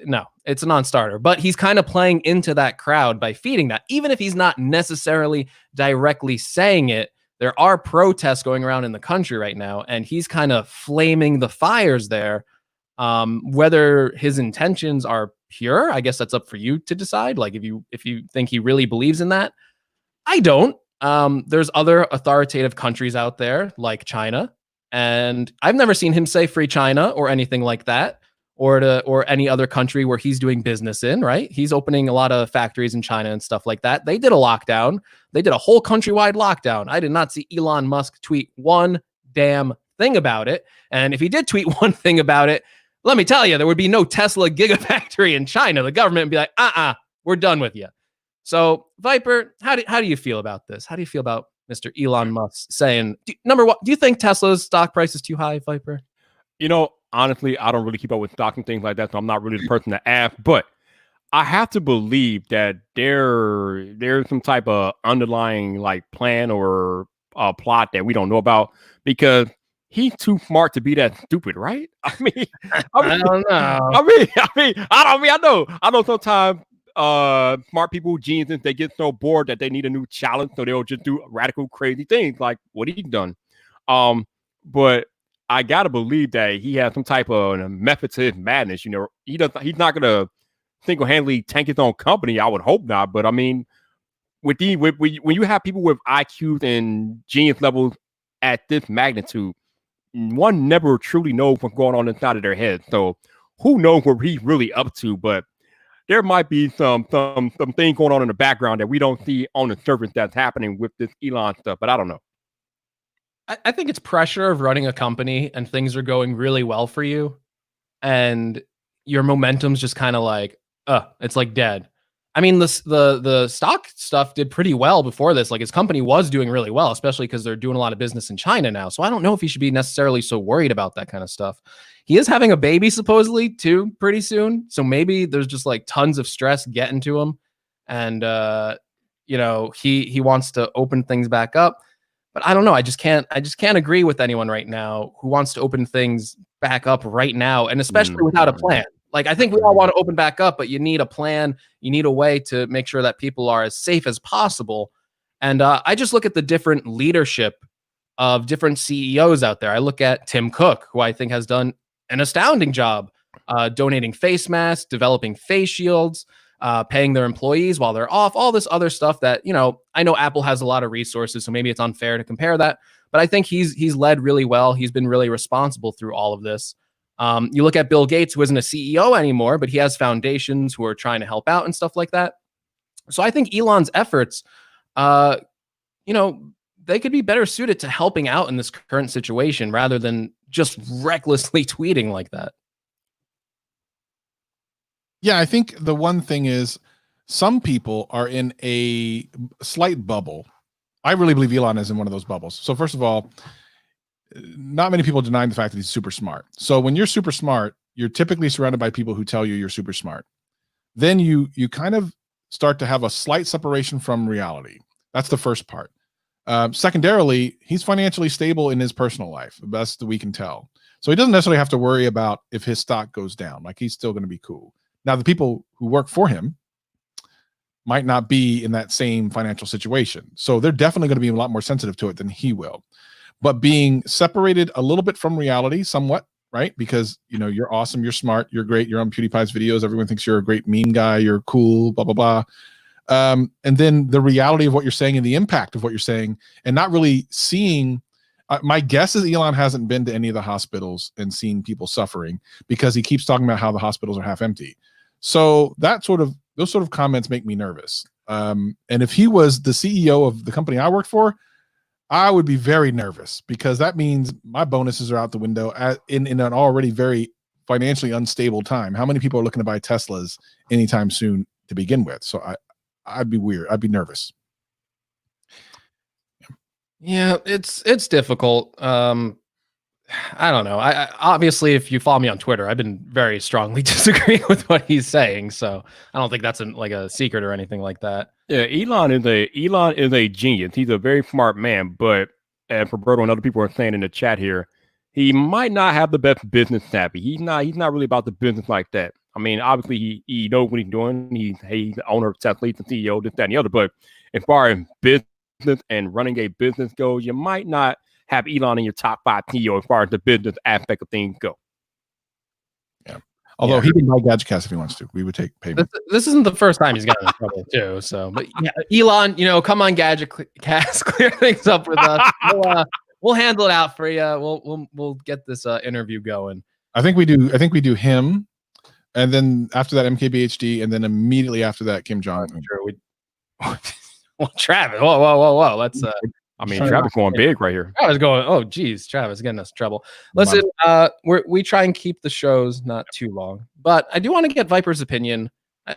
No, it's a non-starter. But he's kind of playing into that crowd by feeding that. Even if he's not necessarily directly saying it, there are protests going around in the country right now, and he's kind of flaming the fires there. Whether his intentions are pure, I guess that's up for you to decide. Like, if you think he really believes in that. I don't. There's other authoritative countries out there like China, and I've never seen him say free China or anything like that, or any other country where he's doing business in, right? He's opening a lot of factories in China and stuff like that. They did a lockdown. They did a whole countrywide lockdown. I did not see Elon Musk tweet one damn thing about it. And if he did tweet one thing about it, let me tell you, there would be no Tesla gigafactory in China. The government would be like, we're done with you. So, Vyyper, how do you feel about this? How do you feel about Mr. Elon Musk saying, number one, do you think Tesla's stock price is too high, Vyyper? Honestly, I don't really keep up with stock and things like that, so I'm not really the person to ask. But I have to believe that there's some type of underlying like plan or plot that we don't know about, because he's too smart to be that stupid, right? I don't know. I know sometimes smart people, geniuses, they get so bored that they need a new challenge, so they'll just do radical, crazy things like what he's done. But I gotta believe that he has some type of method to his madness. He's not gonna single-handedly tank his own company. I would hope not. But I mean, when you have people with IQs and genius levels at this magnitude, one never truly knows what's going on inside of their head. So who knows what he's really up to? But there might be some thing going on in the background that we don't see on the surface that's happening with this Elon stuff. But I don't know. I think it's pressure of running a company and things are going really well for you, and your momentum's just kind of like, it's like dead. I mean, the stock stuff did pretty well before this. Like, his company was doing really well, especially because they're doing a lot of business in China now. So I don't know if he should be necessarily so worried about that kind of stuff. He is having a baby supposedly too pretty soon. So maybe there's just like tons of stress getting to him. And, he wants to open things back up. But I don't know. I just can't agree with anyone right now who wants to open things back up right now, and especially without a plan. Like, I think we all want to open back up, but you need a plan. You need a way to make sure that people are as safe as possible. And I just look at the different leadership of different CEOs out there. I look at Tim Cook, who I think has done an astounding job donating face masks, developing face shields, paying their employees while they're off, all this other stuff that, I know Apple has a lot of resources, so maybe it's unfair to compare that, but I think he's led really well. He's been really responsible through all of this. You look at Bill Gates, who isn't a CEO anymore, but he has foundations who are trying to help out and stuff like that. So I think Elon's efforts, they could be better suited to helping out in this current situation rather than just recklessly tweeting like that. Yeah, I think the one thing is some people are in a slight bubble. I really believe Elon is in one of those bubbles. So first of all, not many people deny the fact that he's super smart. So when you're super smart, you're typically surrounded by people who tell you you're super smart. Then you kind of start to have a slight separation from reality. That's the first part. Secondarily, he's financially stable in his personal life, the best that we can tell. So he doesn't necessarily have to worry about if his stock goes down. Like, he's still going to be cool. Now, the people who work for him might not be in that same financial situation. So they're definitely going to be a lot more sensitive to it than he will. But being separated a little bit from reality somewhat, right? Because, you're awesome, you're smart, you're great, you're on PewDiePie's videos, everyone thinks you're a great meme guy, you're cool, blah, blah, blah. And then the reality of what you're saying and the impact of what you're saying, and not really seeing, my guess is Elon hasn't been to any of the hospitals and seen people suffering, because he keeps talking about how the hospitals are half empty. So those sort of comments make me nervous. And if he was the CEO of the company I worked for, I would be very nervous, because that means my bonuses are out the window in an already very financially unstable time. How many people are looking to buy Teslas anytime soon to begin with? So I'd be weird. I'd be nervous. Yeah, it's difficult. I don't know. I obviously, if you follow me on Twitter, I've been very strongly disagreeing with what he's saying. So I don't think that's like a secret or anything like that. Yeah, Elon is a genius. He's a very smart man, but as Roberto and other people are saying in the chat here, he might not have the best business savvy. He's not really about the business like that. I mean, obviously he knows what he's doing. He's the owner of Tesla, he's the CEO, this, that, and the other. But as far as business and running a business goes, you might not have Elon in your top 5 CEO as far as the business aspect of things go. Yeah. Although he can buy GadgetCast if he wants to. We would take payment. This isn't the first time he's gotten in trouble too. So, but yeah, Elon, come on, GadgetCast, clear things up with us. We'll handle it out for you. We'll get this interview going. I think we do him, and then after that MKBHD, and then immediately after that Kim Jong. Sure, well, Travis. Whoa. Let's. I mean, Travis going big right here. Travis going. Oh, geez, Travis getting us in trouble. Listen, we try and keep the shows not too long, but I do want to get Vyyper's opinion.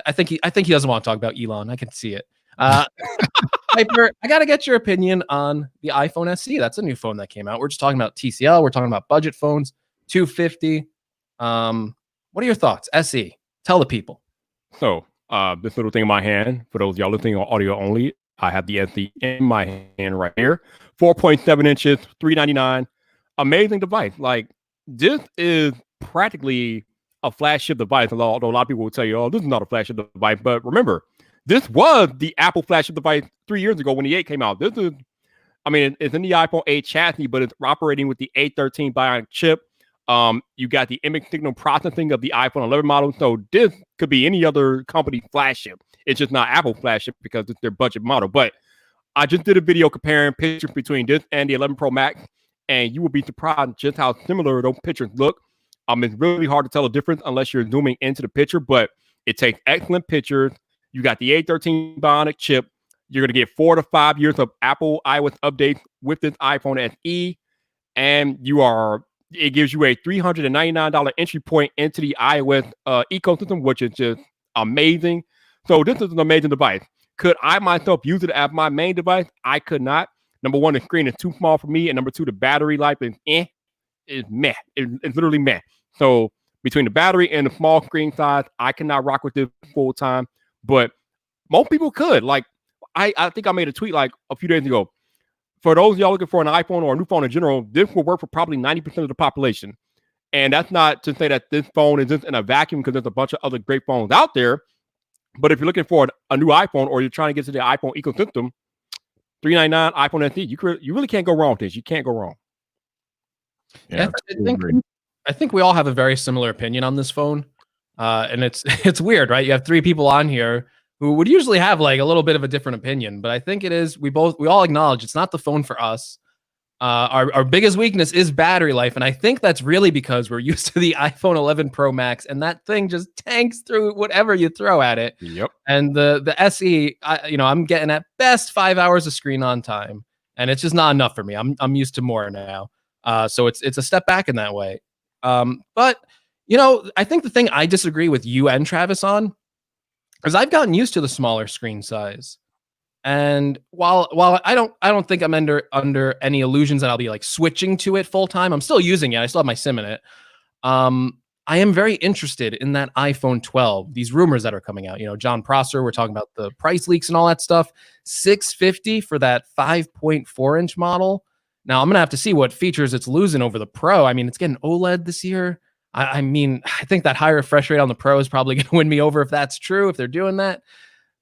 I think he doesn't want to talk about Elon. I can see it. Vyyper, I got to get your opinion on the iPhone SE. That's a new phone that came out. We're just talking about TCL. We're talking about budget phones, $250. What are your thoughts? SE, tell the people. So this little thing in my hand, for those of y'all listening on audio only, I have the SE in my hand right here. 4.7 inches, $399. Amazing device. Like, this is practically a flagship device, although a lot of people will tell you, oh, this is not a flagship device. But remember, this was the Apple flagship device 3 years ago when the 8 came out. This is, I mean, it's in the iPhone 8 chassis, but it's operating with the A13 Bionic chip. You got the image signal processing of the iPhone 11 model. So this could be any other company flagship. It's just not Apple flagship because it's their budget model. But I just did a video comparing pictures between this and the 11 Pro Max, and you will be surprised just how similar those pictures look. It's really hard to tell the difference unless you're zooming into the picture, but it takes excellent pictures. You got the A13 Bionic chip. You're going to get 4 to 5 years of Apple iOS updates with this iPhone SE, and it gives you a $399 entry point into the iOS ecosystem, which is just amazing. So this is an amazing device. Could I myself use it as my main device? I could not. Number one, the screen is too small for me, and number two, the battery life is meh. It's literally meh. So between the battery and the small screen size, I cannot rock with this full time. But most people could. Like, I think I made a tweet like a few days ago. For those of y'all looking for an iPhone or a new phone in general, this will work for probably 90% of the population. And that's not to say that this phone is just in a vacuum, because there's a bunch of other great phones out there. But if you're looking for a new iPhone or you're trying to get to the iPhone ecosystem, $399 iPhone SE, you really can't go wrong with this. You can't go wrong. Yeah, I think we all have a very similar opinion on this phone. And it's weird, right? You have 3 people on here who would usually have like a little bit of a different opinion, but I think it is, we all acknowledge it's not the phone for us. Our biggest weakness is battery life, and I think that's really because we're used to the iPhone 11 Pro Max, and that thing just tanks through whatever you throw at it. Yep. And the SE, I'm getting at best 5 hours of screen on time, and it's just not enough for me. I'm used to more now. So it's a step back in that way. But I think the thing I disagree with you and Travis on is I've gotten used to the smaller screen size. And while I don't think I'm under any illusions that I'll be like switching to it full time, I'm still using it. I still have my SIM in it. I am very interested in that iPhone 12. These rumors that are coming out, John Prosser, we're talking about the price leaks and all that stuff. $650 for that 5.4 inch model. Now I'm gonna have to see what features it's losing over the Pro. I mean, it's getting OLED this year. I think that high refresh rate on the Pro is probably gonna win me over if that's true, if they're doing that.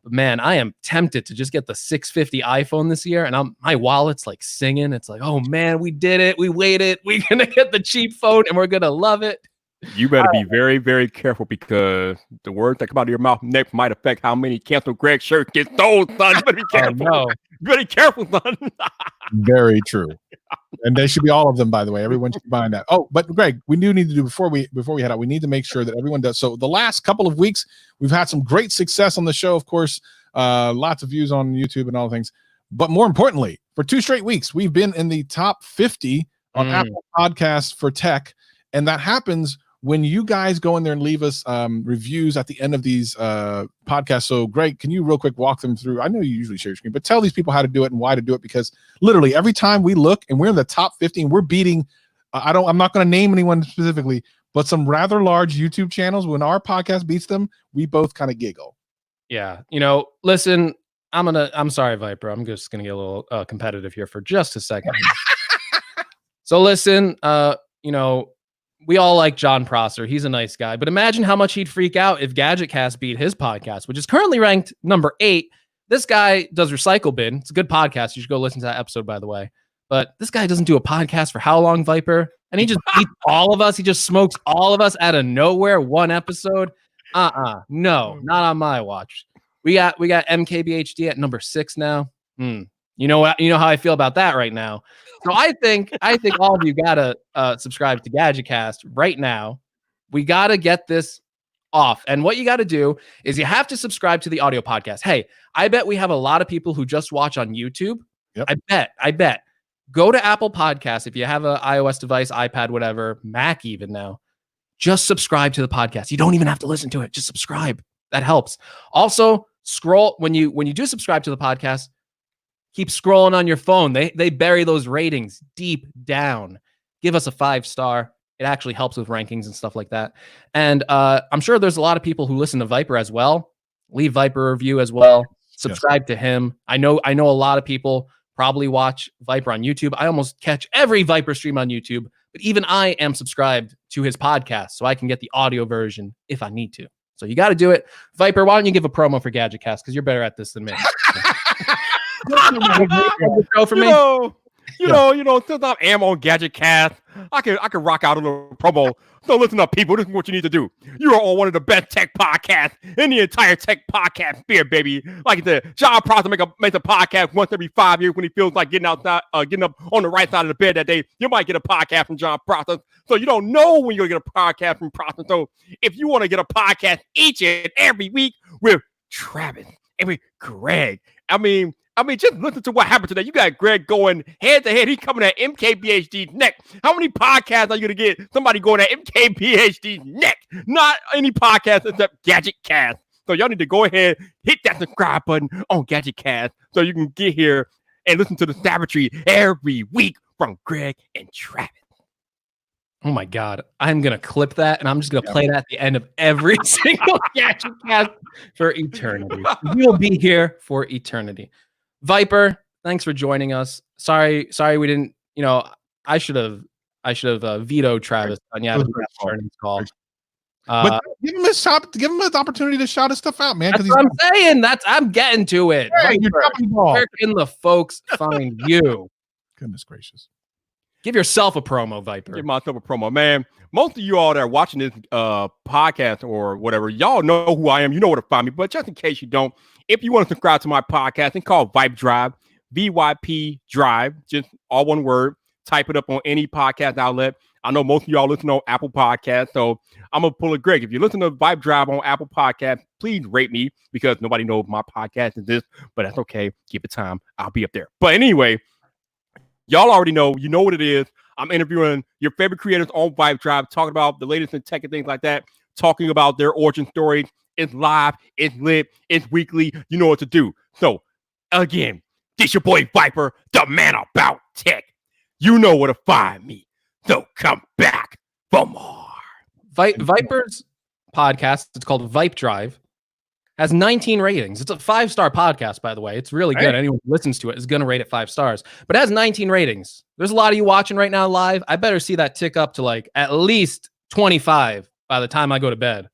But man, I am tempted to just get the $650 iPhone this year, and my wallet's like singing. It's like, oh man, we did it. We waited. We're gonna get the cheap phone, and we're gonna love it. You better be very, very careful, because the words that come out of your mouth next might affect how many Cancel Greg shirts get sold, son. You better be careful. No. You better be careful, son. Very true. And they should be all of them, by the way. Everyone should be buying that. Oh, but Greg, we do need to do before we head out, we need to make sure that everyone does. So the last couple of weeks, we've had some great success on the show, of course. Lots of views on YouTube and all things. But more importantly, for 2 straight weeks, we've been in the top 50 on Apple Podcasts for tech. And that happens when you guys go in there and leave us reviews at the end of these podcasts. So Greg, can you real quick walk them through? I know you usually share your screen, but tell these people how to do it and why to do it, because literally every time we look and we're in the top 15, we're beating I'm not going to name anyone specifically, but some rather large YouTube channels. When our podcast beats them, we both kind of giggle. Yeah, listen, I'm sorry, Vyyper. I'm just gonna get a little competitive here for just a second. So listen, we all like John Prosser. He's a nice guy, but imagine how much he'd freak out if GadgetCast beat his podcast, which is currently ranked number 8. This guy does Recycle Bin. It's a good podcast. You should go listen to that episode, by the way. But this guy doesn't do a podcast for how long, Vyyper? And he just beats all of us. He just smokes all of us out of nowhere. One episode. No, not on my watch. We got MKBHD at number 6 now. You know what? You know how I feel about that right now. So I think all of you gotta subscribe to GadgetCast right now. We gotta get this off. And what you gotta do is you have to subscribe to the audio podcast. Hey, I bet we have a lot of people who just watch on YouTube. Yep. I bet. Go to Apple Podcasts if you have an iOS device, iPad, whatever, Mac even now. Just subscribe to the podcast. You don't even have to listen to it. Just subscribe. That helps. Also, scroll when you do subscribe to the podcast. Keep scrolling on your phone. They bury those ratings deep down. Give us a 5-star. It actually helps with rankings and stuff like that. And I'm sure there's a lot of people who listen to Vyyper as well. Leave Vyyper a review as well. Subscribe to him. I know a lot of people probably watch Vyyper on YouTube. I almost catch every Vyyper stream on YouTube, but even I am subscribed to his podcast, so I can get the audio version if I need to. So you got to do it. Vyyper, why don't you give a promo for GadgetCast? Because you're better at this than me. Since I am on GadgetCast, I can rock out a little promo. So listen up, people. This is what you need to do. You are on one of the best tech podcasts in the entire tech podcast sphere, baby. Like I said, John Prosser makes a podcast once every 5 years when he feels like getting up on the right side of the bed that day. You might get a podcast from John Prosser. So you don't know when you're going to get a podcast from Prosser. So if you want to get a podcast each and every week with Travis and with Greg, I mean, just listen to what happened today. You got Greg going head to head. He's coming at MKBHD's neck. How many podcasts are you going to get somebody going at MKBHD's neck? Not any podcast except GadgetCast. So y'all need to go ahead, hit that subscribe button on GadgetCast so you can get here and listen to the savagery every week from Greg and Travis. Oh my God. I'm going to clip that and I'm just going to play that at the end of every single GadgetCast for eternity. We'll be here for eternity. Vyyper, thanks for joining us. Sorry we didn't, I should have vetoed Travis on earnings call. But give him an opportunity to shout his stuff out, man. That's what I'm saying. I'm getting to it. Hey, where can the folks find you? Goodness gracious. Give yourself a promo, Vyyper. Give myself a promo, man. Most of you all that are watching this podcast or whatever, y'all know who I am. You know where to find me. But just in case you don't, if you want to subscribe to my podcast, it's called Vyyp Drive, VYP Drive, just all one word. Type it up on any podcast outlet. I know most of y'all listen on Apple Podcasts, so I'm going to pull a Greg. If you listen to Vyyp Drive on Apple Podcasts, please rate me because nobody knows my podcast is this, but that's okay. Give it time. I'll be up there. But anyway, y'all already know. You know what it is. I'm interviewing your favorite creators on Vyyp Drive, talking about the latest in tech and things like that, talking about their origin stories. It's live, it's lit, it's weekly. You know what to do. So, again, this your boy Vyyper, the man about tech. You know where to find me. So come back for more. Vyyper's podcast, it's called Vyyp Drive, has 19 ratings. It's a 5-star podcast, by the way. It's really good. Right. Anyone who listens to it is going to rate it 5 stars. But it has 19 ratings. There's a lot of you watching right now live. I better see that tick up to like at least 25 by the time I go to bed.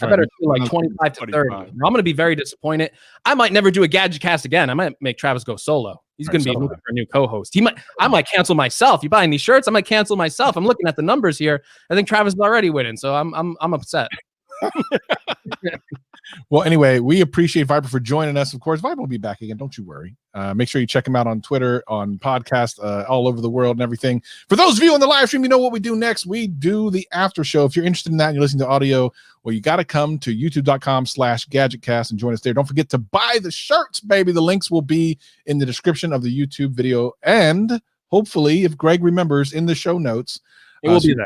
I better do like 25 to 30. I'm going to be very disappointed. I might never do a GadgetCast again. I might make Travis go solo. He's going to be looking for a new co-host. I might cancel myself. You buying these shirts? I might cancel myself. I'm looking at the numbers here. I think Travis is already winning, so I'm upset. Well, anyway, we appreciate Vyyper for joining us. Of course, Vyyper will be back again. Don't you worry. Make sure you check him out on Twitter, on podcast, all over the world and everything. For those of you on the live stream, you know what we do next. We do the after show. If you're interested in that and you're listening to audio, well, you got to come to youtube.com/GadgetCast and join us there. Don't forget to buy the shirts, baby. The links will be in the description of the YouTube video. And hopefully, if Greg remembers, in the show notes, it will be there.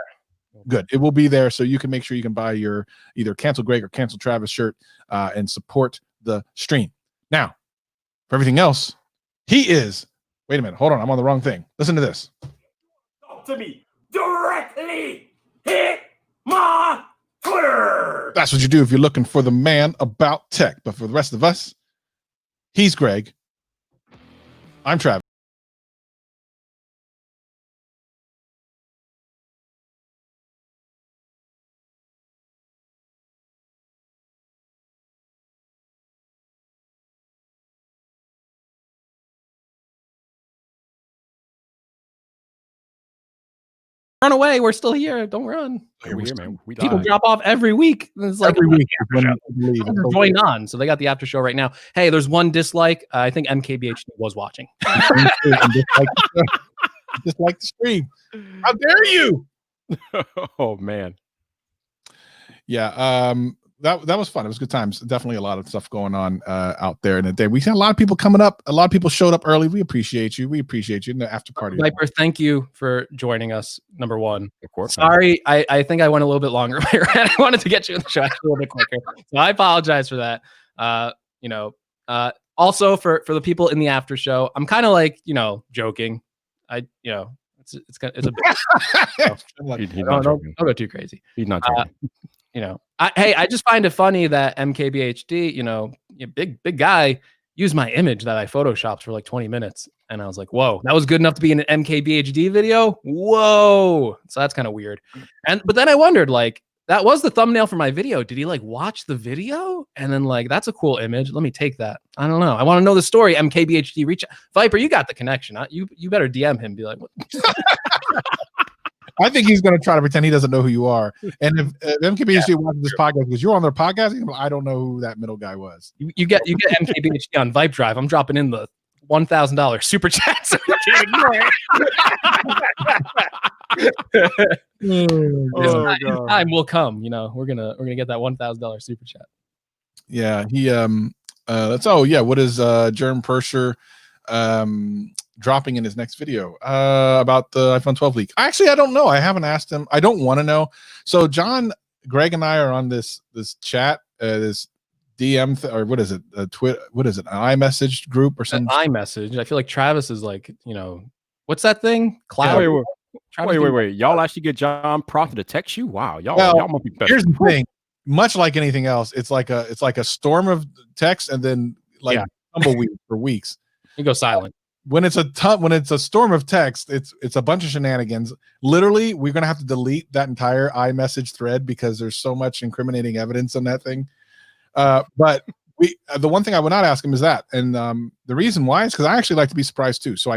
Good. It will be there, so you can make sure you can buy your either Cancel Greg or Cancel Travis shirt and support the stream. Now, for everything else, he is. Wait a minute. Hold on. I'm on the wrong thing. Listen to this. Talk to me directly. Hit my Twitter. That's what you do if you're looking for the man about tech. But for the rest of us, he's Greg. I'm Travis. Run away. We're still here. Don't run. Hey, we're here, man. We People live. drop off every week. It's like Every week is when people you leave. join on. So they got the after show right now. Hey, there's one dislike. I think MKBHD was watching. Just like the stream. How dare you? Oh man. Yeah, that was fun. It was good times. Definitely a lot of stuff going on out there in the day. We had a lot of people coming up. A lot of people showed up early. We appreciate you. We appreciate you in the after party. Vyyper, thank you for joining us. Number one. Of course. Sorry, I think I went a little bit longer. I wanted to get you in the show a little bit quicker. So I apologize for that. Also for the people in the after show, I'm kind of like, joking. It's a bit, don't go too crazy. He's not joking. I just find it funny that MKBHD, big guy, used my image that I photoshopped for like 20 minutes. And I was like, whoa, that was good enough to be in an MKBHD video. Whoa. So that's kind of weird. But then I wondered, like, that was the thumbnail for my video. Did he like watch the video? And then like, that's a cool image. Let me take that. I don't know. I want to know the story. MKBHD, reach out. Vyyper, you got the connection. You better DM him. Be like, what? I think he's going to try to pretend he doesn't know who you are. And if MKBHD watches this podcast because you're on their podcast, I don't know who that middle guy was. You get MKBHD on Vibe Drive. I'm dropping in the $1,000 super chat. So you can't ignore it. His time will come. We're gonna get that $1,000 super chat. Yeah, he what is Germ Purser dropping in his next video about the iPhone 12 leak? Actually, I don't know. I haven't asked him. I don't want to know. So John, Greg, and I are on this chat, this DM or what is it? What is it? An iMessage group or something? iMessage. I feel like Travis is like, what's that thing? Cloud. Wait. Y'all actually get John Prosser to text you? Wow, y'all must be better. Here's the thing. Much like anything else, it's like a storm of text and then tumbleweed for weeks. You go silent. When it's a storm of text, it's a bunch of shenanigans. Literally, we're gonna have to delete that entire iMessage thread because there's so much incriminating evidence on that thing. But the one thing I would not ask him is that, and the reason why is because I actually like to be surprised too. So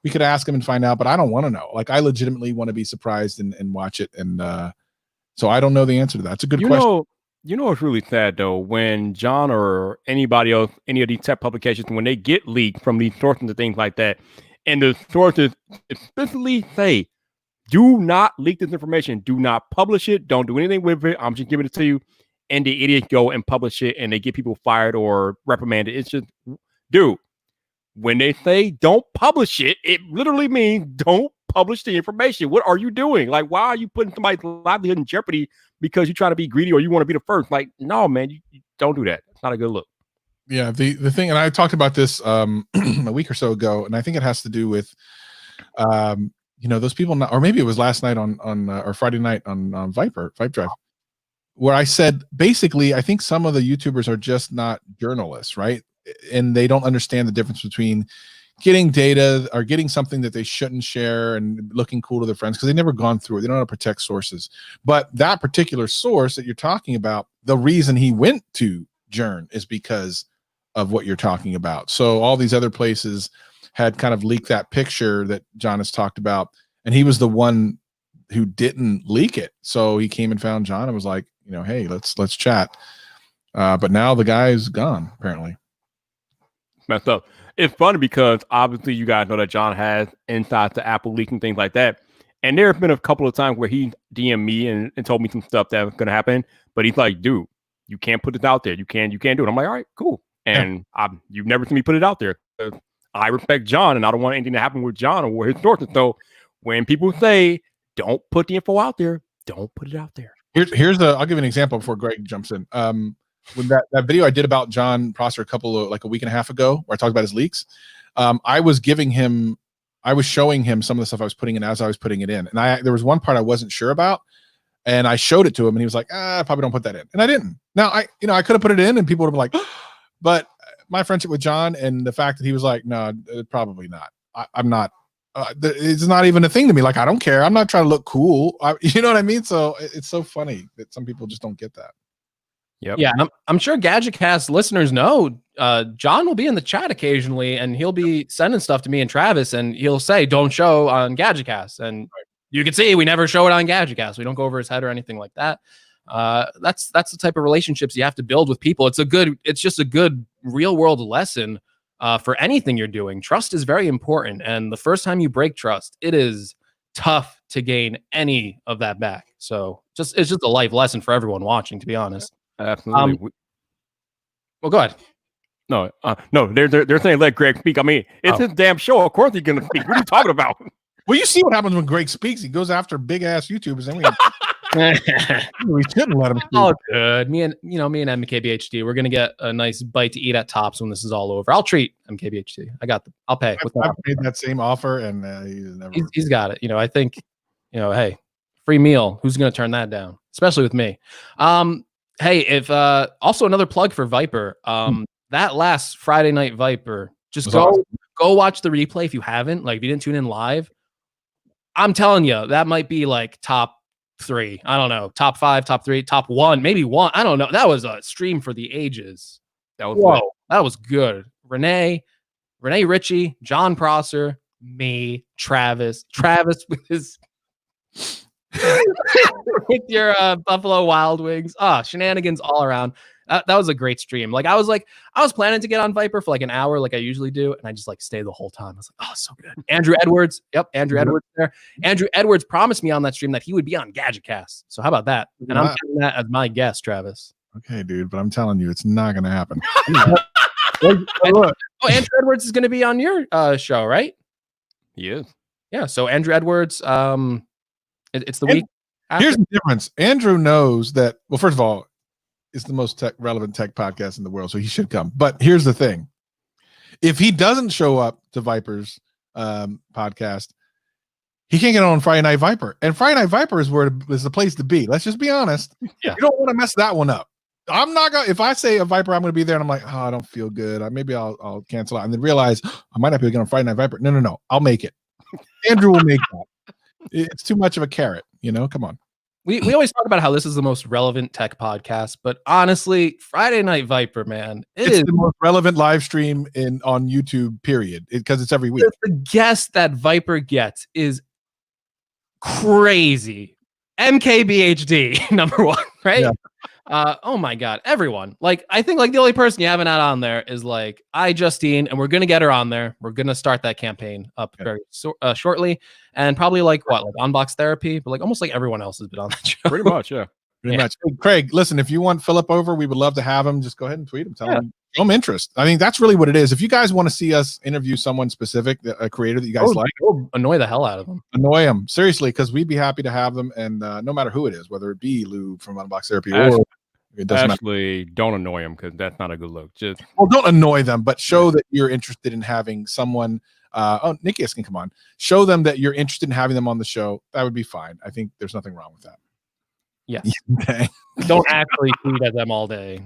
we could ask him and find out, but I don't want to know. Like I legitimately want to be surprised and watch it, and so I don't know the answer to that. It's a good question. What's really sad though, when John or anybody else, any of these tech publications, when they get leaked from these sources and things like that, and the sources explicitly say, do not leak this information, do not publish it, don't do anything with it, I'm just giving it to you, and the idiots go and publish it and they get people fired or reprimanded. It's just, dude, when they say don't publish it, it literally means don't publish the information. What are you doing? Like, why are you putting somebody's livelihood in jeopardy because you try to be greedy or you want to be the first? Like, no, man, you don't do that. It's not a good look. Yeah, the thing, and I talked about this a week or so ago, and I think it has to do with those people, or maybe it was last night on or Friday night on Vyyper Drive, where I said basically I think some of the YouTubers are just not journalists, right? And they don't understand the difference between getting data or getting something that they shouldn't share and looking cool to their friends because they've never gone through it. They don't know how to protect sources. But that particular source that you're talking about, the reason he went to Journ is because of what you're talking about. So all these other places had kind of leaked that picture that John has talked about, and he was the one who didn't leak it. So he came and found John and was like, hey, let's chat. But now the guy is gone, apparently. Messed up. It's funny because obviously you guys know that John has insights to Apple leak and things like that. And there have been a couple of times where he DM'd me and told me some stuff that was going to happen. But he's like, dude, you can't put this out there. You can't do it. I'm like, all right, cool. And you've never seen me put it out there. I respect John and I don't want anything to happen with John or his sources. So when people say don't put the info out there. Don't put it out there. I'll give you an example before Greg jumps in. When that video I did about John Prosser a week and a half ago, where I talked about his leaks, I was showing him some of the stuff I was putting in as I was putting it in. And there was one part I wasn't sure about, and I showed it to him and he was like, I probably don't put that in. And I didn't. Now I could have put it in and people would have been like, but my friendship with John and the fact that he was like, no, probably not. I'm not, it's not even a thing to me. Like, I don't care. I'm not trying to look cool. You know what I mean? So it's so funny that some people just don't get that. Yep. Yeah, I'm sure GadgetCast listeners know John will be in the chat occasionally, and he'll be sending stuff to me and Travis, and he'll say, "Don't show on GadgetCast," and you can see we never show it on GadgetCast. We don't go over his head or anything like that. That's the type of relationships you have to build with people. It's just a good real world lesson for anything you're doing. Trust is very important, and the first time you break trust, it is tough to gain any of that back. So it's just a life lesson for everyone watching, to be honest. Absolutely. Well, go ahead. No, they're saying let Greg speak. I mean, it's his damn show. Of course he's gonna speak. What are you talking about? Well, you see what happens when Greg speaks. He goes after big ass YouTubers, and we shouldn't let him speak. Oh, good. Me and MKBHD, we're gonna get a nice bite to eat at Tops when this is all over. I'll treat MKBHD. I'll pay. I've made that same offer, and he's got it. I think, hey, free meal. Who's gonna turn that down? Especially with me. Hey, if also another plug for Vyyper. That last Friday night Vyyper, just go watch the replay if you haven't. Like, if you didn't tune in live, I'm telling you, that might be like top 3. I don't know, top 5, top 3, top 1, maybe 1. I don't know. That was a stream for the ages. That was good. Renee Ritchie, John Prosser, me, Travis with his with your Buffalo Wild Wings. Shenanigans all around. That was a great stream. Like, I was planning to get on Vyyper for like an hour, like I usually do, and I just like stayed the whole time. I was like, oh, so good. Andrew Edwards. Yep, Andrew Edwards there. Andrew Edwards promised me on that stream that he would be on GadgetCast. So how about that? And I'm counting that as my guest, Travis. Okay, dude, but I'm telling you, it's not gonna happen. Andrew Edwards is gonna be on your show, right? He is. Yeah. So Andrew Edwards, it's the week after. Here's the difference. Andrew knows that, well, first of all, it's the most relevant tech podcast in the world, so he should come. But here's the thing. If he doesn't show up to Vyyper's podcast, he can't get on Friday Night Vyyper. And Friday Night Vyyper is the place to be. Let's just be honest. Yeah. You don't want to mess that one up. I'm not going to, if I say a Vyyper, I'm going to be there and I'm like, I don't feel good. Maybe I'll cancel out and then realize I might not be able to get on Friday Night Vyyper. No. I'll make it. Andrew will make that. It's too much of a carrot, come on. We always talk about how this is the most relevant tech podcast, but honestly, Friday Night Vyyper, man, it's the most relevant live stream on YouTube, period, because it's every week. The guest that Vyyper gets is crazy. MKBHD, number 1, right? Yeah. Oh my God, everyone. Like, I think like the only person you haven't had on there is like Justine, and we're gonna get her on there. We're gonna start that campaign up very shortly, and probably like Unbox Therapy, but like almost like everyone else has been on that show. Pretty much, yeah. Pretty much. Hey, Craig, listen, if you want Philip over, we would love to have him. Just go ahead and tweet him. Tell him, show him interest. I mean, that's really what it is. If you guys want to see us interview someone specific, a creator that you guys like, annoy the hell out of them. Annoy them, seriously, because we'd be happy to have them. And no matter who it is, whether it be Lou from Unbox Therapy or it doesn't matter. Don't annoy them, because that's not a good look. Just don't annoy them, but show that you're interested in having someone. Nikias can come on. Show them that you're interested in having them on the show. That would be fine. I think there's nothing wrong with that. Yeah. Okay. Don't actually tweet at them all day.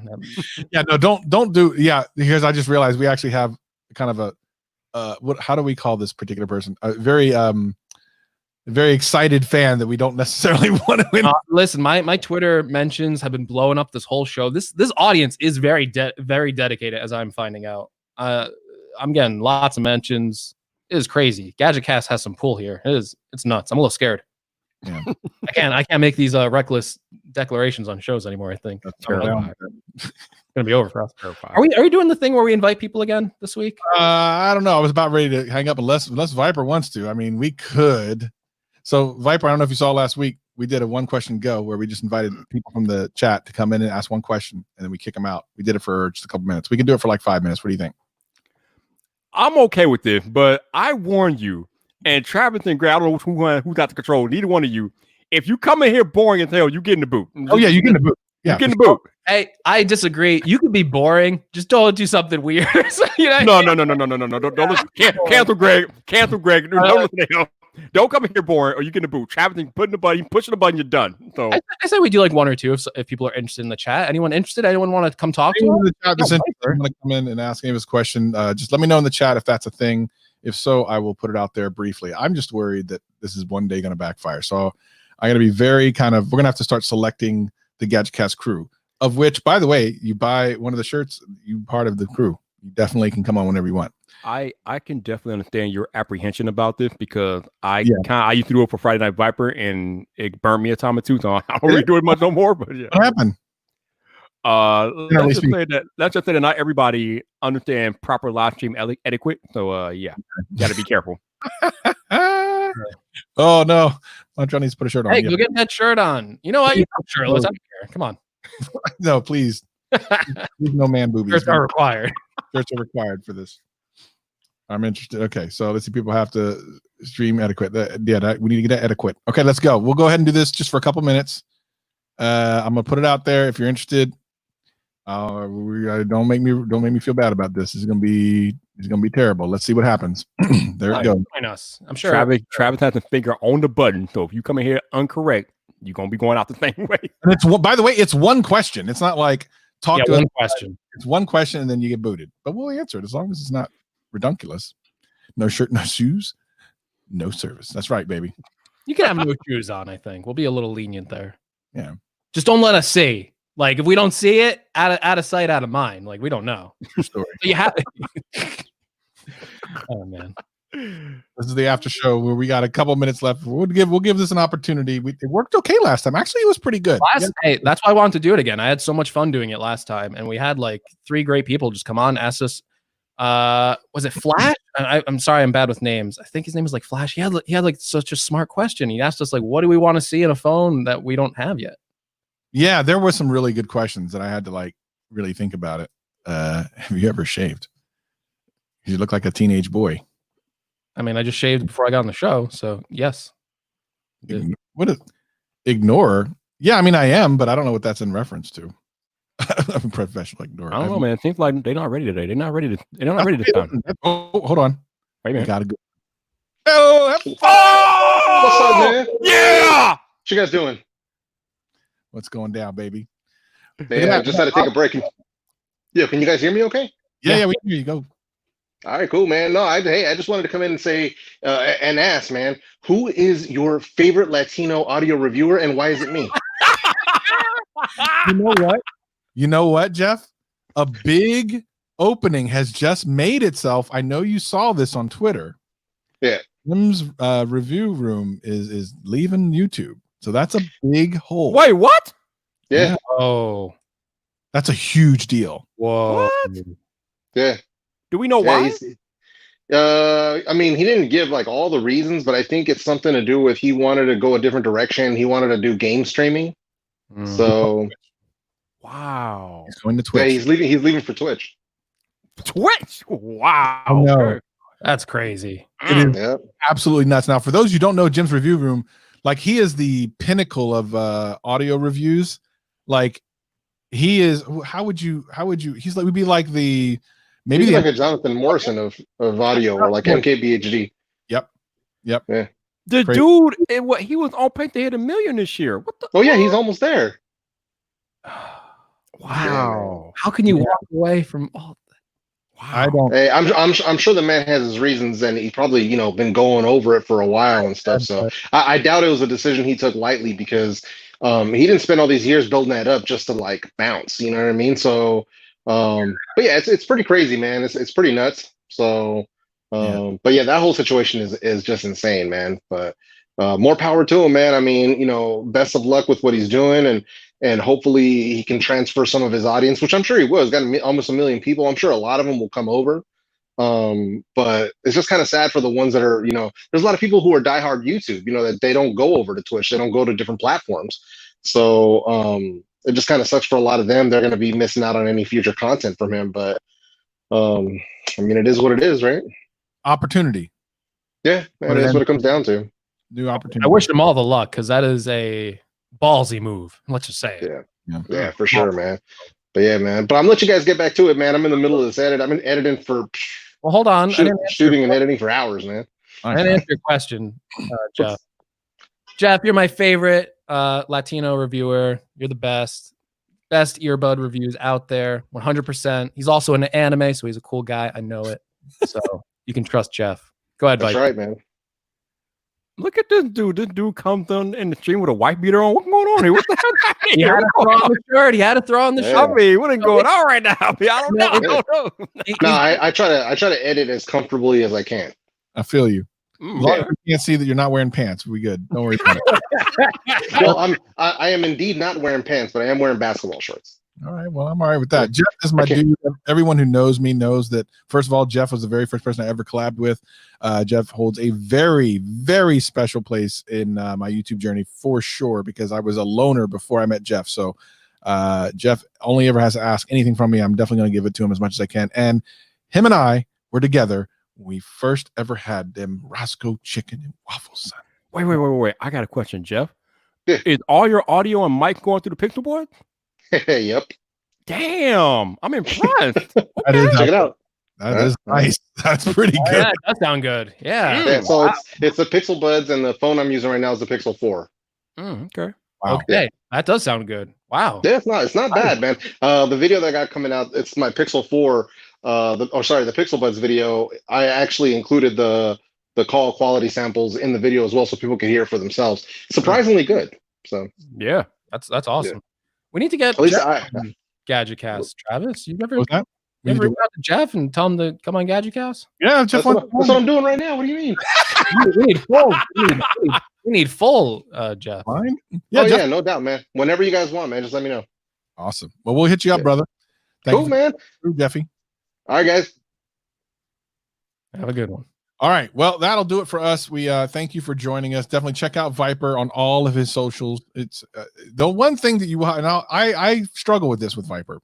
Yeah, no, don't do. Yeah, because I just realized we actually have kind of a how do we call this particular person? A very excited fan that we don't necessarily want to win. Listen, my Twitter mentions have been blowing up this whole show. This audience is very dedicated, as I'm finding out. I'm getting lots of mentions. It is crazy. GadgetCast has some pull here. It's nuts. I'm a little scared. Yeah. I can't make these reckless declarations on shows anymore. I think it's gonna be over for us. Are we doing the thing where we invite people again this week? I don't know. I was about ready to hang up unless Vyyper wants to. I mean, we could. So Vyyper, I don't know if you saw last week, we did a 1-question go where we just invited people from the chat to come in and ask one question, and then we kick them out. We did it for just a couple minutes. We can do it for like 5 minutes. What do you think? I'm okay with this, but I warn you, And Travis and Greg, I don't know who's got the control. Neither one of you. If you come in here boring as hell, you get in the boot. Oh yeah, you get in the boot. Yeah, you get in the boot. Hey, I disagree. You could be boring. Just don't do something weird. You know? No. Don't listen. Cancel Greg. Cancel Greg. Don't listen to him. Don't come in here boring or you get in the boot. Travis, pushing the button, you're done. So I say we do like one or two if people are interested in the chat. Anyone interested? Anyone want to come talk to Anyone us? in the chat that's interested, want to come in and ask any of his question, just let me know in the chat if that's a thing. If so, I will put it out there briefly. I'm just worried that this is one day going to backfire. So I'm going to be very we're going to have to start selecting the GadgetCast crew, of which, by the way, you buy one of the shirts, you part of the crew. You definitely can come on whenever you want. I can definitely understand your apprehension about this because I used to do it for Friday Night Vyyper and it burned me a time or two. So I don't really do it much no more. But yeah. What happened? Let's just say that not everybody understand proper live stream etiquette. So yeah, got to be careful. Oh no, Montreal needs to put a shirt on. Hey, go get that shirt on. You know what? You're shirtless. I don't care. Come on. No, please. No man boobies. Shirts are required. Shirts are required for this. I'm interested. Okay, so let's see. People have to stream etiquette. We need to get that etiquette. Okay, let's go. We'll go ahead and do this just for a couple minutes. I'm gonna put it out there if you're interested. Don't make me feel bad about this. It's gonna be terrible. Let's see what happens. There we go. Join us. I'm sure Travis has a finger on the button. So if you come in here incorrect, you're gonna be going out the same way. And it's by the way, it's one question. It's not like talk to one question. It's one question and then you get booted. But we'll answer it as long as it's not redunculous. No shirt, no shoes, no service. That's right, baby. You can have no shoes on. I think we'll be a little lenient there. Yeah. Just don't let us see. Like if we don't see it, out of sight, out of mind. Like we don't know. True story. So you have. Oh man. This is the after show where we got a couple minutes left. We'll give this an opportunity. It worked okay last time. Actually, it was pretty good. Hey, that's why I wanted to do it again. I had so much fun doing it last time, and we had like 3 great people just come on, ask us. Was it Flash? I'm sorry, I'm bad with names. I think his name was like Flash. He had like such a smart question. He asked us like, "What do we want to see in a phone that we don't have yet?" Yeah, there were some really good questions that I had to like really think about it. Have you ever shaved? You look like a teenage boy. I mean, I just shaved before I got on the show, so yes. Ignore? Yeah, I mean, I am, but I don't know what that's in reference to. I'm a professional ignorer. I don't know, man. It seems like they're not ready today. They're not ready this time. Oh, hold on. Wait a minute. Gotta go. Oh! What's up, man? Yeah! What you guys doing? What's going down, baby? Man, I just had to take a break. Yeah, can you guys hear me okay? Yeah, we can hear you. Go. All right, cool, man. No, I just wanted to come in and say and ask, man, who is your favorite Latino audio reviewer and why is it me? You know what, Jeff? A big opening has just made itself. I know you saw this on Twitter. Yeah. Tim's review room is leaving YouTube. So that's a big hole. Wait, what? Yeah. Oh. That's a huge deal. Whoa. What? Yeah. Do we know why? I mean, he didn't give like all the reasons, but I think it's something to do with he wanted to go a different direction. He wanted to do game streaming. So wow. He's going to Twitch. Yeah, he's leaving for Twitch. Twitch. Wow. No. That's crazy. It is absolutely nuts. Now, for those who don't know Jim's review room, like he is the pinnacle of audio reviews. Like he is. How would you? He's like would be like the maybe like a Jonathan Morrison of audio or like MKBHD. Yep. Yeah. The Crazy. dude, what he was on pace to hit $1 million this year. What the? Oh yeah, he's almost there. Wow. How can you walk away from all? Wow. I don't. Hey, I'm sure the man has his reasons, and he probably been going over it for a while and stuff. So I doubt it was a decision he took lightly because he didn't spend all these years building that up just to like bounce. You know what I mean? So, but yeah, it's pretty crazy, man. It's pretty nuts. So, but yeah, that whole situation is just insane, man. But more power to him, man. I mean, best of luck with what he's doing, and hopefully he can transfer some of his audience, which I'm sure he will. He's got almost 1 million people. I'm sure a lot of them will come over. But it's just kind of sad for the ones that are, there's a lot of people who are diehard YouTube, that they don't go over to Twitch. They don't go to different platforms. So it just kind of sucks for a lot of them. They're going to be missing out on any future content from him. But I mean, it is what it is, right? Opportunity. Yeah, man, that's what it comes down to. New opportunity. I wish him all the luck because that is a ballsy move. Let's just say it. Yeah, for sure, man. But yeah, man. But I'm gonna let you guys get back to it, man. I'm in the middle of this edit. I'm in editing for Well, hold on. shooting and editing for hours, man. I didn't answer your question, Jeff. Jeff, you're my favorite Latino reviewer. You're the best earbud reviews out there. 100%. He's also an anime, so he's a cool guy. I know it. So you can trust Jeff. Go ahead, That's Viper. right, man. Look at this dude. This dude comes on in the stream with a white beater on. What's going on here? What the hell? He had to throw on the shirt. He had to throw on the Yeah. shirt. I mean, what is going on right now? I don't know. I don't know. No, I try to edit as comfortably as I can. I feel you. As long Yeah. as we can't see that you're not wearing pants, we good. Don't worry about it. Well, I am indeed not wearing pants, but I am wearing basketball shorts. All right. Well, I'm all right with that. Jeff is my dude. Everyone who knows me knows that, first of all, Jeff was the very first person I ever collabed with. Jeff holds a very, very special place in my YouTube journey for sure, because I was a loner before I met Jeff. So Jeff only ever has to ask anything from me. I'm definitely going to give it to him as much as I can. And him and I were together. We first ever had them Roscoe chicken and waffles. Wait. I got a question, Jeff. Yeah. Is all your audio and mic going through the pixel board? Yep. Damn, I'm impressed. That is, Check it out. that is nice. That's pretty Oh, good. yeah, that sound good. Yeah. Yeah, so it's the Pixel Buds, and the phone I'm using right now is the Pixel 4. Okay. Wow. Okay. That does sound good. Wow. Yeah, it's not bad, man. The video that I got coming out, it's my Pixel 4. The Pixel Buds video. I actually included the call quality samples in the video as well, so people can hear it for themselves. Surprisingly good. So Yeah. That's awesome. We need to get at least Jeff on GadgetCast. Travis, you ever What was that? you ever reach out to Jeff and tell him to come on GadgetCast? Yeah, Jeff. that's what I'm doing right now. What do you mean? we need full. We need full, Jeff. Fine. Yeah, Yeah, Jeff. yeah, no doubt, man. Whenever you guys want, man, just let me know. Awesome. Well, we'll hit you up, Yeah. brother. Thank Cool, you man. for Jeffy. All right, guys. Have a good one. All right. Well, that'll do it for us. We thank you for joining us. Definitely check out Vyyper on all of his socials. It's the one thing that I struggle with this with Vyyper.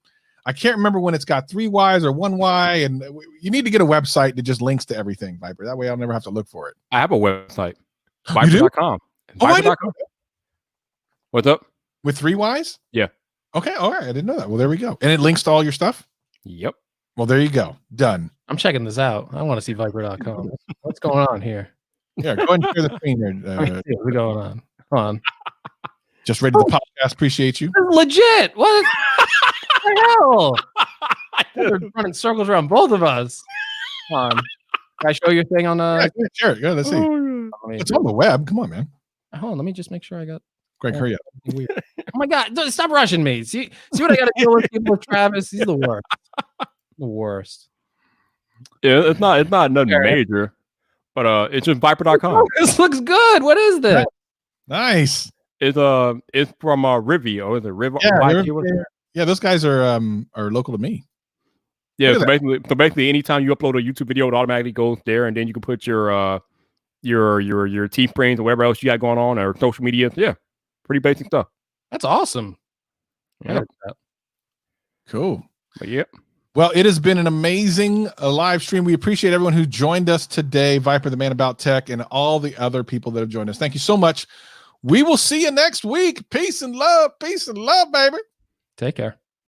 I can't remember when it's got 3 Ys or 1 Y, and you need to get a website that just links to everything, Vyyper. That way I'll never have to look for it. I have a website. You do? Vyyper.com. Oh, I didn't- Vyyper.com. What's up? With 3 Ys? Yeah. Okay. All right. I didn't know that. Well, there we go. And it links to all your stuff? Yep. Well, there you go. Done. I'm checking this out. I want to see Vyyper.com. What's going on here? Yeah. Go ahead and share the screen there. Let me see what's going on? Come on. Just rated the podcast. Appreciate you. This is legit. What the hell? They're running circles around both of us. Come on. Can I show your thing on Yeah, sure. Yeah, let's see. It's on the web. Come on, man. Hold on, let me just make sure I got Greg, hurry up. weird. Oh my god, stop rushing me. See what I gotta deal with people with Travis. He's the worst. The worst. Yeah, it's not nothing major, but it's just Vyyper.com. This looks good. What is this? Nice. It's from Rivi, or is it Riv? Yeah, those guys are local to me. Yeah, Look so at basically, anytime you upload a YouTube video, it automatically goes there, and then you can put your teeth brains or whatever else you got going on, or social media. Yeah, pretty basic stuff. That's awesome. Yeah. Cool. But yeah. Well, it has been an amazing live stream. We appreciate everyone who joined us today, Vyyper, the man about tech, and all the other people that have joined us. Thank you so much. We will see you next week. Peace and love. Peace and love, baby. Take care.